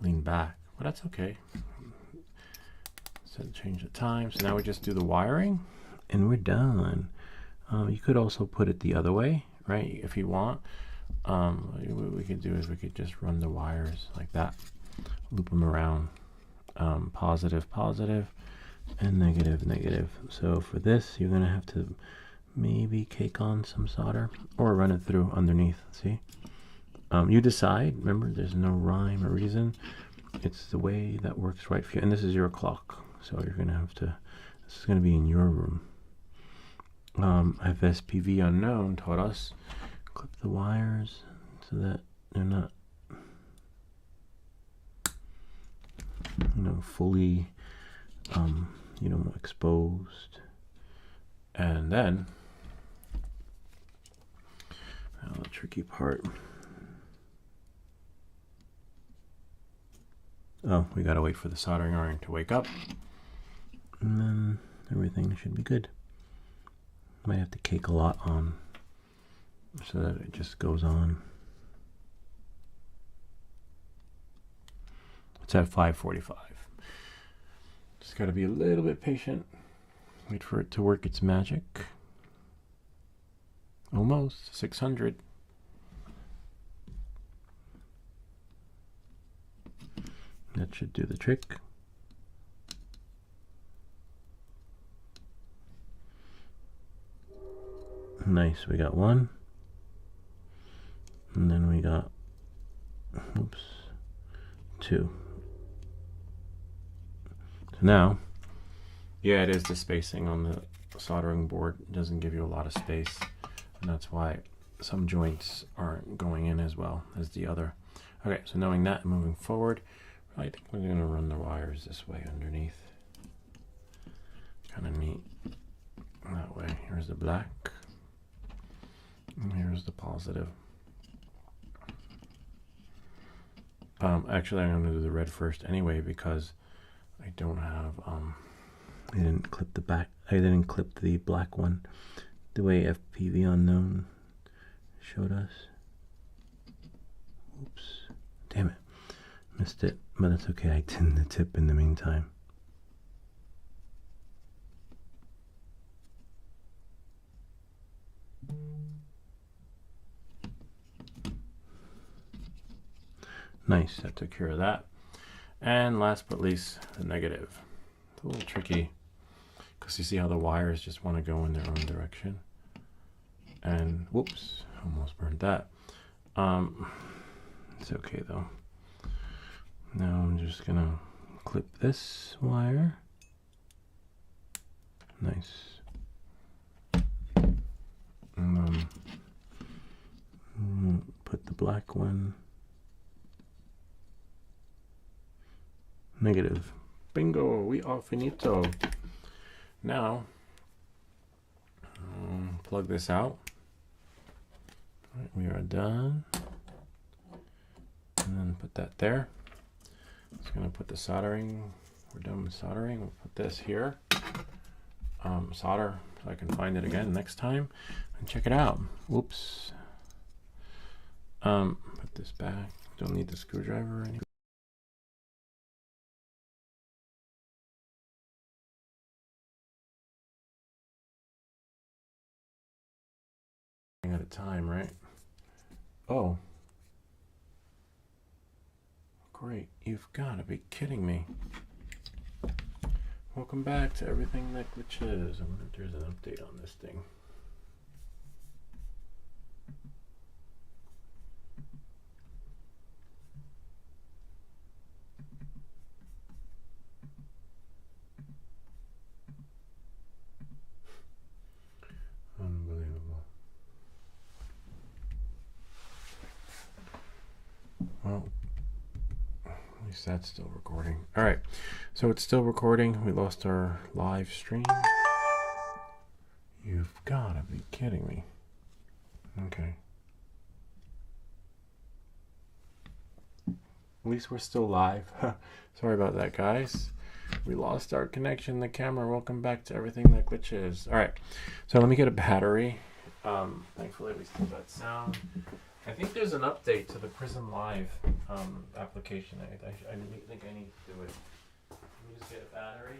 S1: lean back, but that's okay. So change the time. So now we just do the wiring and we're done. You could also put it the other way, right? If you want. What we could do is we could just run the wires like that, loop them around, positive, positive, and negative, negative. So for this, you're gonna have to maybe cake on some solder or run it through underneath. See? You decide. Remember, there's no rhyme or reason. It's the way that works right for you. And this is your clock, so you're gonna have to. This is gonna be in your room. FSPV unknown taught us clip the wires so that they're not, fully, exposed. And then, now the tricky part. Oh, we gotta wait for the soldering iron to wake up, and then everything should be good. Might have to cake a lot on so that it just goes on. It's at 5:45. Just got to be a little bit patient. Wait for it to work its magic. Almost 600. That should do the trick. Nice, we got one. And then we got, oops, two. So now, yeah, it is the spacing on the soldering board. It doesn't give you a lot of space. And that's why some joints aren't going in as well as the other. Okay, so knowing that, moving forward, I think we're going to run the wires this way underneath. Kind of neat. That way, here's the black. And here's the positive. Actually, I'm going to do the red first anyway because I don't have, I didn't clip the back, I didn't clip the black one the way FPV unknown showed us. Oops, damn it, missed it, but that's okay, I tinned the tip in the meantime. Nice, that took care of that. And last but least, the negative. It's a little tricky because you see how the wires just want to go in their own direction. And whoops, almost burned that. It's okay though. Now I'm just gonna clip this wire. Nice. And put the black one. Negative. Bingo, we are finito. Now, plug this out. All right, we are done. And then put that there. Just gonna put the soldering. We're done with soldering. We'll put this here. Solder so I can find it again next time and check it out. Whoops. Put this back. Don't need the screwdriver or anything. At a time, right? Oh, great. You've got to be kidding me. Welcome back to Everything That Glitches. I wonder if there's an update on this thing. Unbelievable. Well, at least that's still recording. All right, so it's still recording. We lost our live stream. You've got to be kidding me. Okay. At least we're still live. Sorry about that, guys. We lost our connection, the camera. Welcome back to Everything That Glitches. All right, so let me get a battery. Thankfully, we still got sound. I think there's an update to the Prism Live application. I think I need to do it. Let me just get a battery.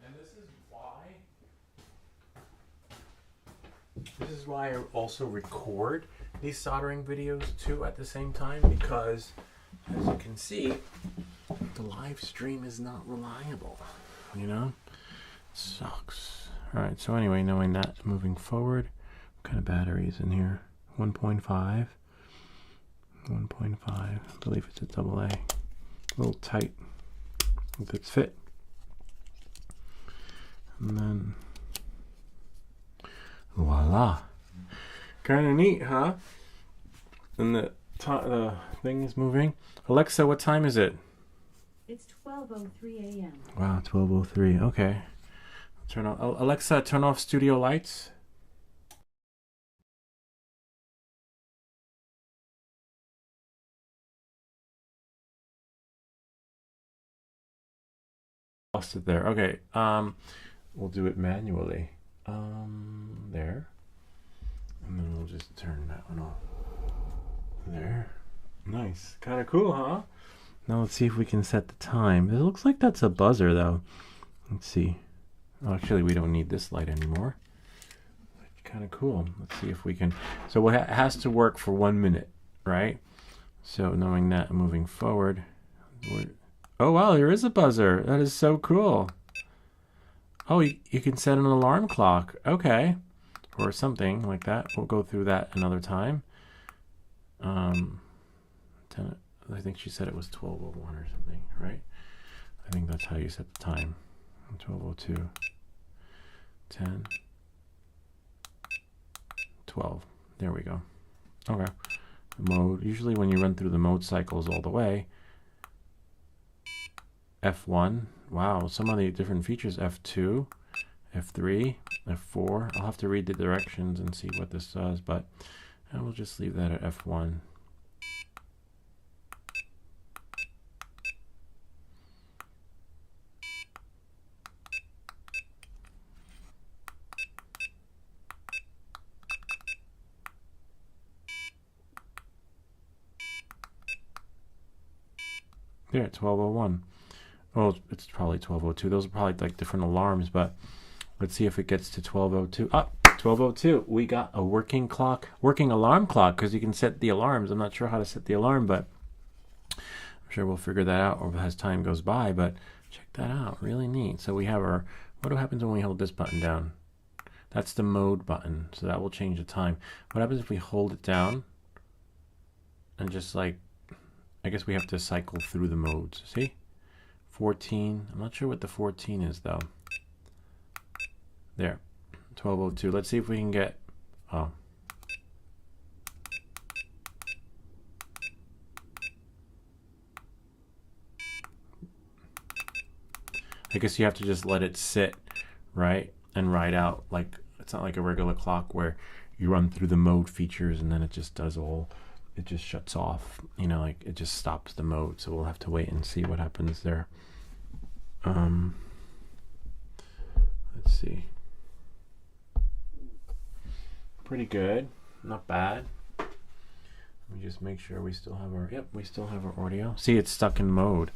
S1: And this is why I also record these soldering videos too at the same time, because as you can see, the live stream is not reliable, you know? It sucks. All right, so anyway, knowing that, moving forward, what kind of batteries in here? 1.5. 1.5, I believe it's a double A. A little tight, if it's fit. And then, voila. Kind of neat, huh? And the thing is moving. Alexa, what time is it?
S2: It's 12:03 a.m.
S1: Wow, 12:03. Okay. Turn off. Alexa, turn off studio lights. Lost it there. Okay. We'll do it manually. There. And then we'll just turn that one off. There. Nice. Kind of cool, huh? Now let's see if we can set the time. It looks like that's a buzzer, though. Let's see. Oh, actually, we don't need this light anymore. Kind of cool. Let's see if we can. So it has to work for 1 minute, right? So knowing that, moving forward. Oh, wow, there is a buzzer. That is so cool. Oh, you can set an alarm clock. Okay. Or something like that. We'll go through that another time. 10, I think she said it was 12:01 or something, right? I think that's how you set the time. 12:02, 10, 12. There we go. Okay. Mode. Usually when you run through the mode cycles all the way, F1. Wow, some of the different features. F2, F3, F4. I'll have to read the directions and see what this does, but I will just leave that at F1. There, 12:01. Oh, it's probably 12:02. Those are probably like different alarms, but let's see if it gets to 12:02. Ah, 12:02. We got a working clock, working alarm clock, because you can set the alarms. I'm not sure how to set the alarm, but I'm sure we'll figure that out as time goes by. But check that out, really neat. So we have our, what happens when we hold this button down? That's the mode button, so that will change the time. What happens if we hold it down and just like, I guess we have to cycle through the modes. See? 14. I'm not sure what the 14 is, though. There. 12:02. Let's see if we can get... Oh. I guess you have to just let it sit, right? And ride out. Like, it's not like a regular clock where you run through the mode features and then it just does all... It just shuts off, you know, like it just stops the mode. So we'll have to wait and see what happens there. Let's see. Pretty good, not bad. Let me just make sure we still have our, yep, we still have our audio. See, it's stuck in mode.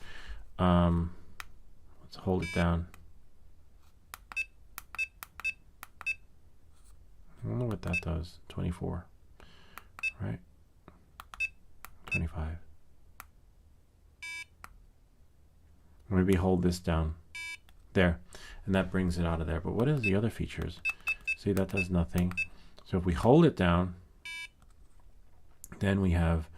S1: Let's hold it down. I don't know what that does. 24, right? 25. Maybe hold this down. There. And that brings it out of there. But what is the other features? See, that does nothing. So if we hold it down, then we have,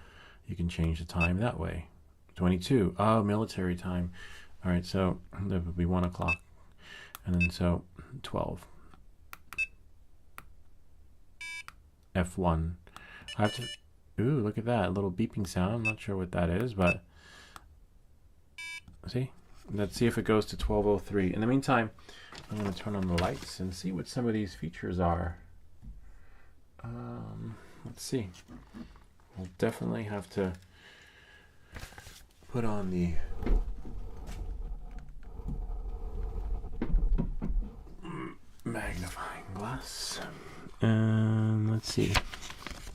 S1: you can change the time that way. 22. Oh, military time. All right, so that would be 1 o'clock. And then so 12. F1. I have to... Ooh, look at that. A little beeping sound. I'm not sure what that is, but see? Let's see if it goes to 12:03. In the meantime, I'm going to turn on the lights and see what some of these features are. Let's see. We'll definitely have to put on the glass. And let's see.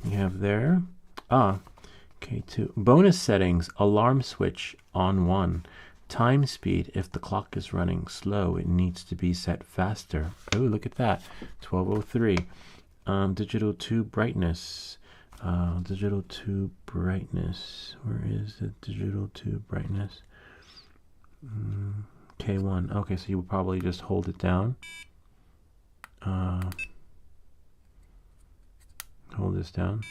S1: You have there. K2. Bonus settings. Alarm switch on 1. Time speed. If the clock is running slow, it needs to be set faster. Oh, look at that. 1203. Digital 2 brightness. Digital 2 brightness. Where is the digital 2 brightness? K1. Okay, so you would probably just hold it down. Hold this down.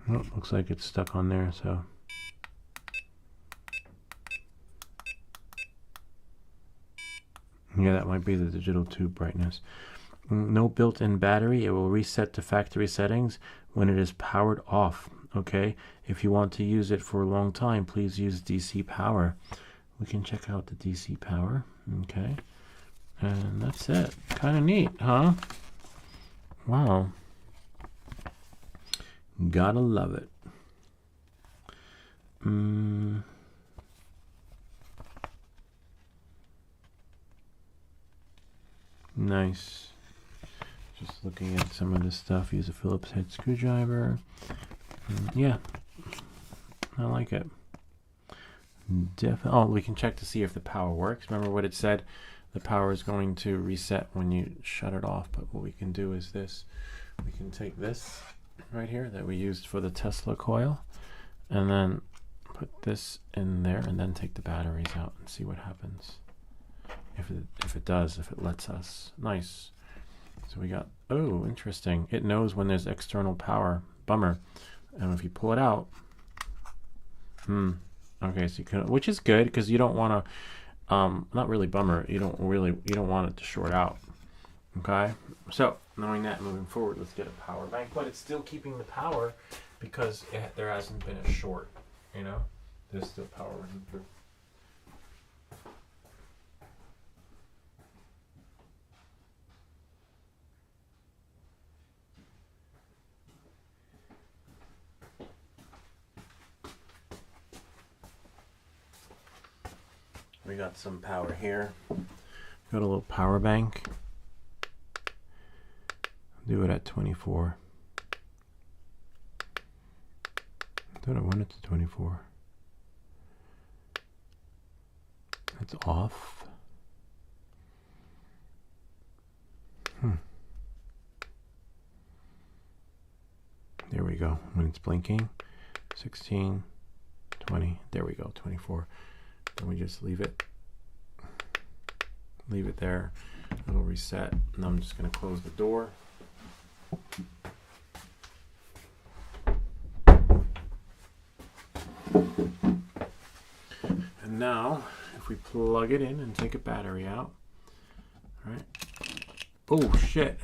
S1: Oh, looks like it's stuck on there, so. Yeah, that might be the digital 2 brightness. No built-in battery. It will reset to factory settings when it is powered off. Okay, if you want to use it for a long time, please use DC power. We can check out the DC power. Okay, and that's it. Kind of neat, huh? Wow. Gotta love it. Nice. Just looking at some of this stuff. Use a Phillips head screwdriver. Yeah, I like it. Oh, we can check to see if the power works. Remember what it said? The power is going to reset when you shut it off. But what we can do is this. We can take this right here that we used for the Tesla coil, and then put this in there, and then take the batteries out and see what happens. If it lets us. Nice. So we got, oh, interesting. It knows when there's external power. Bummer. And if you pull it out, okay, so you can, which is good because you don't want to, not really bummer. You don't want it to short out. Okay. So knowing that, moving forward, let's get a power bank, but it's still keeping the power because there hasn't been a short. You know, there's still power running through. We got some power here. Got a little power bank. Do it at 24. I thought I wanted to 24. It's off. There we go. When it's blinking, 16, 20. There we go, 24. Then we just leave it there. It'll reset. And I'm just going to close the door. And now, if we plug it in and take a battery out, all right. Oh, shit.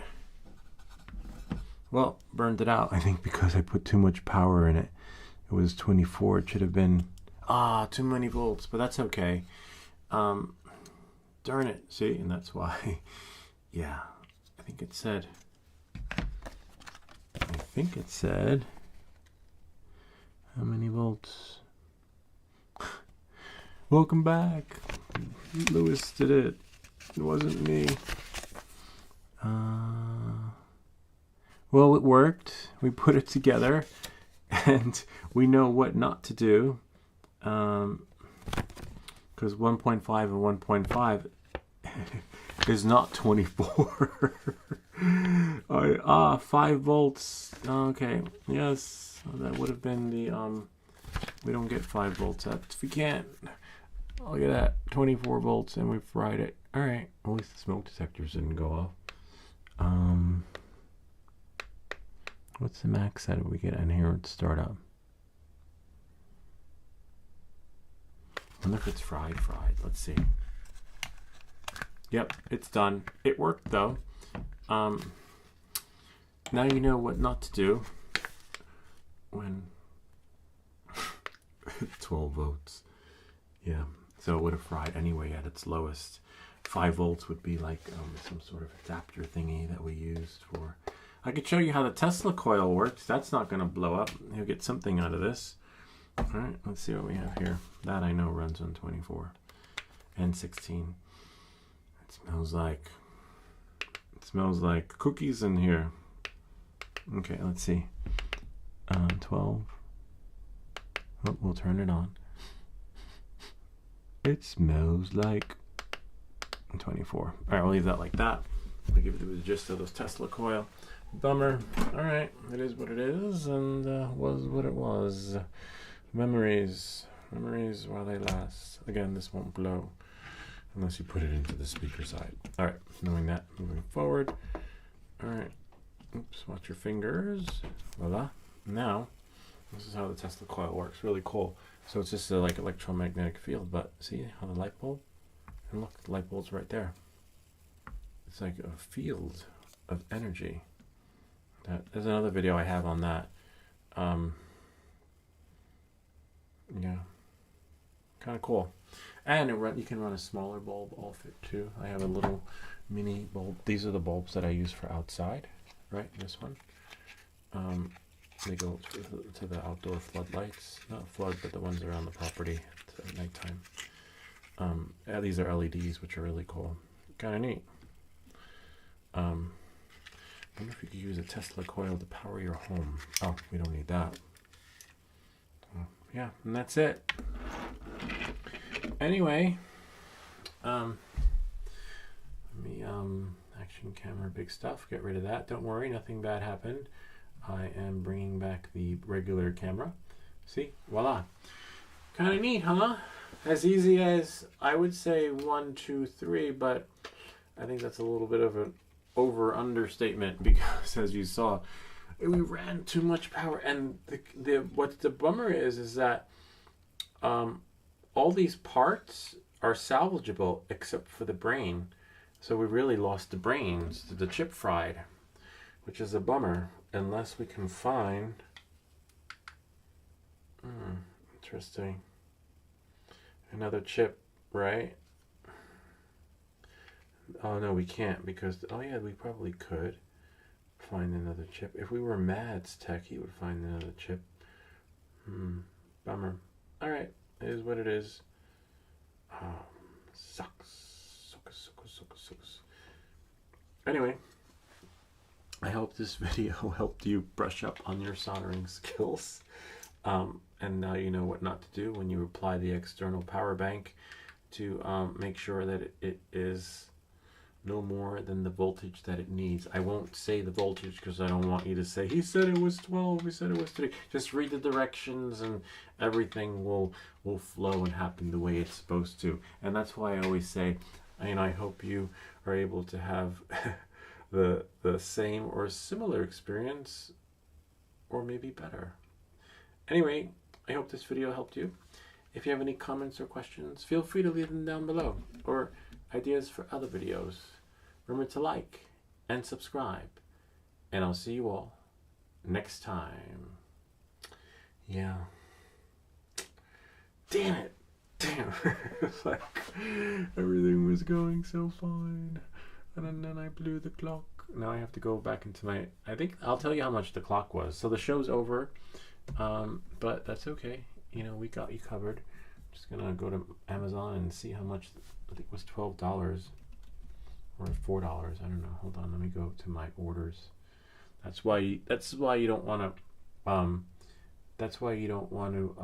S1: Well, burned it out, I think, because I put too much power in it. It was 24. It should have been, too many volts, but that's okay. Darn it. See, and that's why. Yeah, I think it said, how many volts? Welcome back. Lewis did it. It wasn't me. Well, it worked. We put it together, and we know what not to do. Because 1.5 and 1.5 is not 24. 5 volts. Okay, yes, that would have been the we don't get 5 volts. We can't. Look at that, 24 volts, and we fried it. All right, at least the smoke detectors didn't go off. What's the max that we get in here at startup? I wonder if it's fried. Let's see. Yep, it's done. It worked though. Now you know what not to do when 12 volts. Yeah, so it would have fried anyway at its lowest. 5 volts would be like some sort of adapter thingy that we used for I could show you how the Tesla coil works. That's not going to blow up. You'll get something out of this. All right, let's see what we have here. That I know runs on 24 and 16. It smells like cookies in here. Okay, let's see. 12. Oh, we'll turn it on. It smells like 24. All right, we'll leave that like that. I'll give you the gist of those Tesla coil. Bummer. All right, it is what it is, and was what it was. Memories while they last. Again, this won't blow unless you put it into the speaker side. All right, knowing that, moving forward. All right, oops, watch your fingers. Voila. Now, this is how the Tesla coil works. Really cool. So it's just a like electromagnetic field, but see how the light bulb? And look, the light bulb's right there. It's like a field of energy. There's another video I have on that. Yeah, kind of cool. And you can run a smaller bulb off it too. I have a little mini bulb. These are the bulbs that I use for outside, right? This one. They go to the outdoor floodlights. Not flood, but the ones around the property at nighttime. Yeah, these are LEDs, which are really cool. Kind of neat. I wonder if you could use a Tesla coil to power your home. Oh, we don't need that. Yeah, and that's it. Anyway, action camera, big stuff. Get rid of that. Don't worry, nothing bad happened. I am bringing back the regular camera. See, voila. Kind of neat, huh? As easy as I would say 1, 2, 3, but I think that's a little bit of an understatement because, as you saw, we ran too much power. And what the bummer is that all these parts are salvageable except for the brain. So we really lost the brains. The chip fried, which is a bummer. Unless we can find... interesting. Another chip, right? Oh, no, we can't because... Oh, yeah, we probably could find another chip. If we were Mads Tech, he would find another chip. Bummer. All right, it is what it is. Sucks. Anyway, I hope this video helped you brush up on your soldering skills. And now you know what not to do when you apply the external power bank to make sure that it is no more than the voltage that it needs. I won't say the voltage because I don't want you to say, he said it was 12, he said it was 3. Just read the directions and everything will flow and happen the way it's supposed to. And that's why I always say, I hope you are able to have the same or similar experience, or maybe better. Anyway, I hope this video helped you. If you have any comments or questions, feel free to leave them down below, or ideas for other videos. Remember to like and subscribe, and I'll see you all next time. Yeah. Damn it. Damn. It's like everything was going so fine, and then I blew the clock. Now I have to go back into my... I think I'll tell you how much the clock was. So the show's over, but that's okay. We got you covered. Just gonna go to Amazon and see how much. I think it was $12 or $4. I don't know. Hold on. Let me go to my orders. That's why you don't want to. That's why you don't want to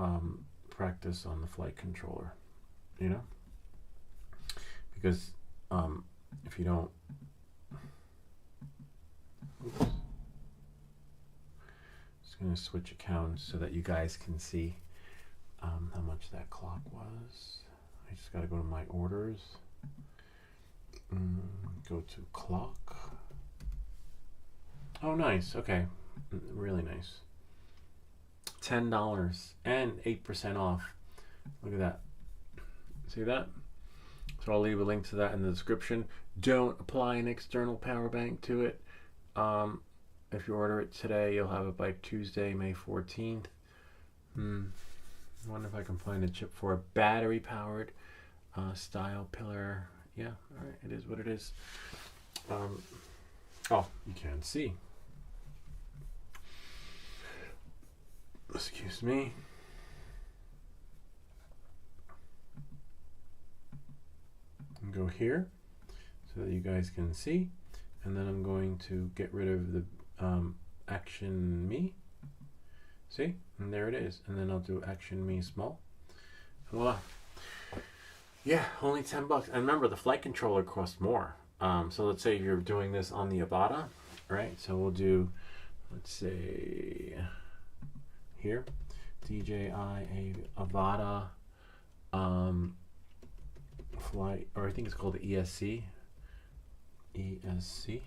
S1: practice on the flight controller. Because if you don't. Oops. Just gonna switch accounts so that you guys can see how much that clock was. I just got to go to my orders. Go to clock. Oh, nice. Okay. Really nice. $10 and 8% off. Look at that. See that? So I'll leave a link to that in the description. Don't apply an external power bank to it. If you order it today, you'll have it by Tuesday, May 14th. I wonder if I can find a chip for a battery powered style pillar. Yeah, all right, it is what it is. Oh, you can't see. Excuse me. And go here so that you guys can see. And then I'm going to get rid of the action me. See? And there it is. And then I'll do action me small. Voila. Yeah, only $10. And remember, the flight controller costs more. So let's say you're doing this on the Avata, right? So we'll do, let's say, here, DJI Avata flight, or I think it's called the ESC. ESC.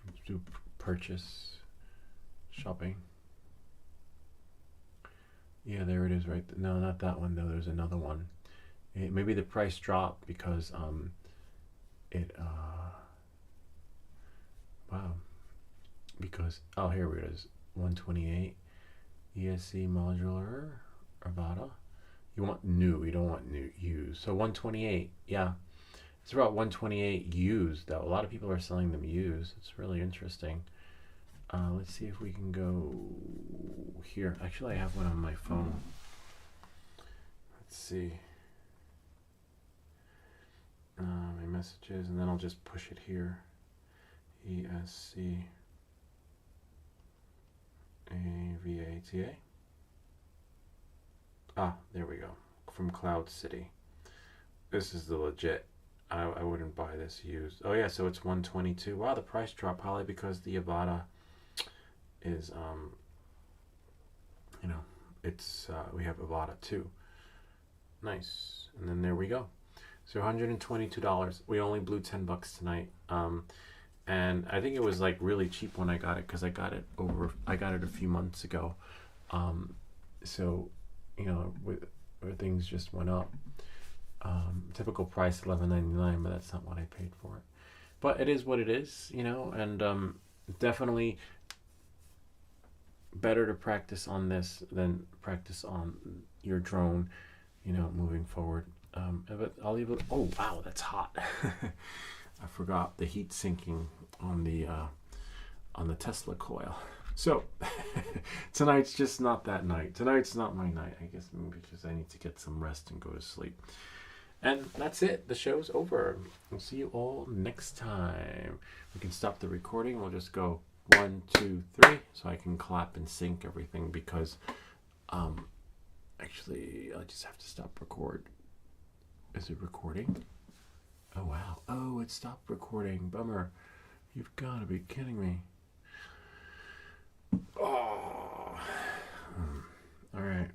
S1: Let's do purchase shopping. Yeah, there it is, right? No, not that one though. There's another one. Maybe the price dropped because wow, because oh, here it is, 128 ESC modular Avata. You want new, you don't want new used. So 128, yeah, it's about 128 used though. A lot of people are selling them used. It's really interesting. Let's see if we can go here. Actually, I have one on my phone. Let's see. My messages, and then I'll just push it here. ESC AVATA. Ah, there we go. From Cloud City. This is the legit. I wouldn't buy this used. Oh yeah, so it's 122. Wow, the price dropped probably because the Avata is you know, it's we have Avata too. Nice. And then there we go. So $122. We only blew $10 tonight. And I think it was like really cheap when I got it because I got it a few months ago. So you know, where things just went up. Typical price $11.99, but that's not what I paid for it. But it is what it is, you know, and definitely better to practice on this than practice on your drone, you know, moving forward. But I'll leave it. Oh wow, that's hot. I forgot the heat sinking on the Tesla coil. So tonight's just not that night. Tonight's not my night. I guess maybe because I need to get some rest and go to sleep. And that's it. The show's over. We'll see you all next time. We can stop the recording. We'll just go 1, 2, 3, so I can clap and sync everything because actually I just have to stop record. Is it recording? Oh wow. Oh, it stopped recording. Bummer. You've got to be kidding me. Oh. All right.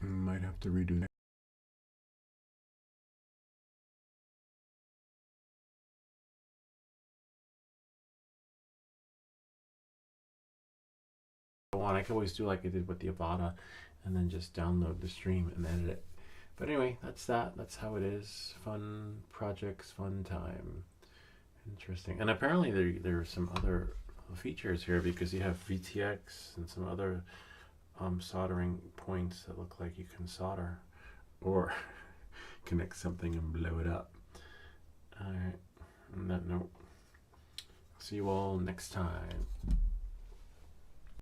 S1: Might have to redo that. I can always do like I did with the Avata and then just download the stream and edit it. But anyway, that's that. That's how it is. Fun projects, fun time. Interesting. And apparently there are some other features here because you have VTX and some other soldering points that look like you can solder or connect something and blow it up. All right. On that note, see you all next time.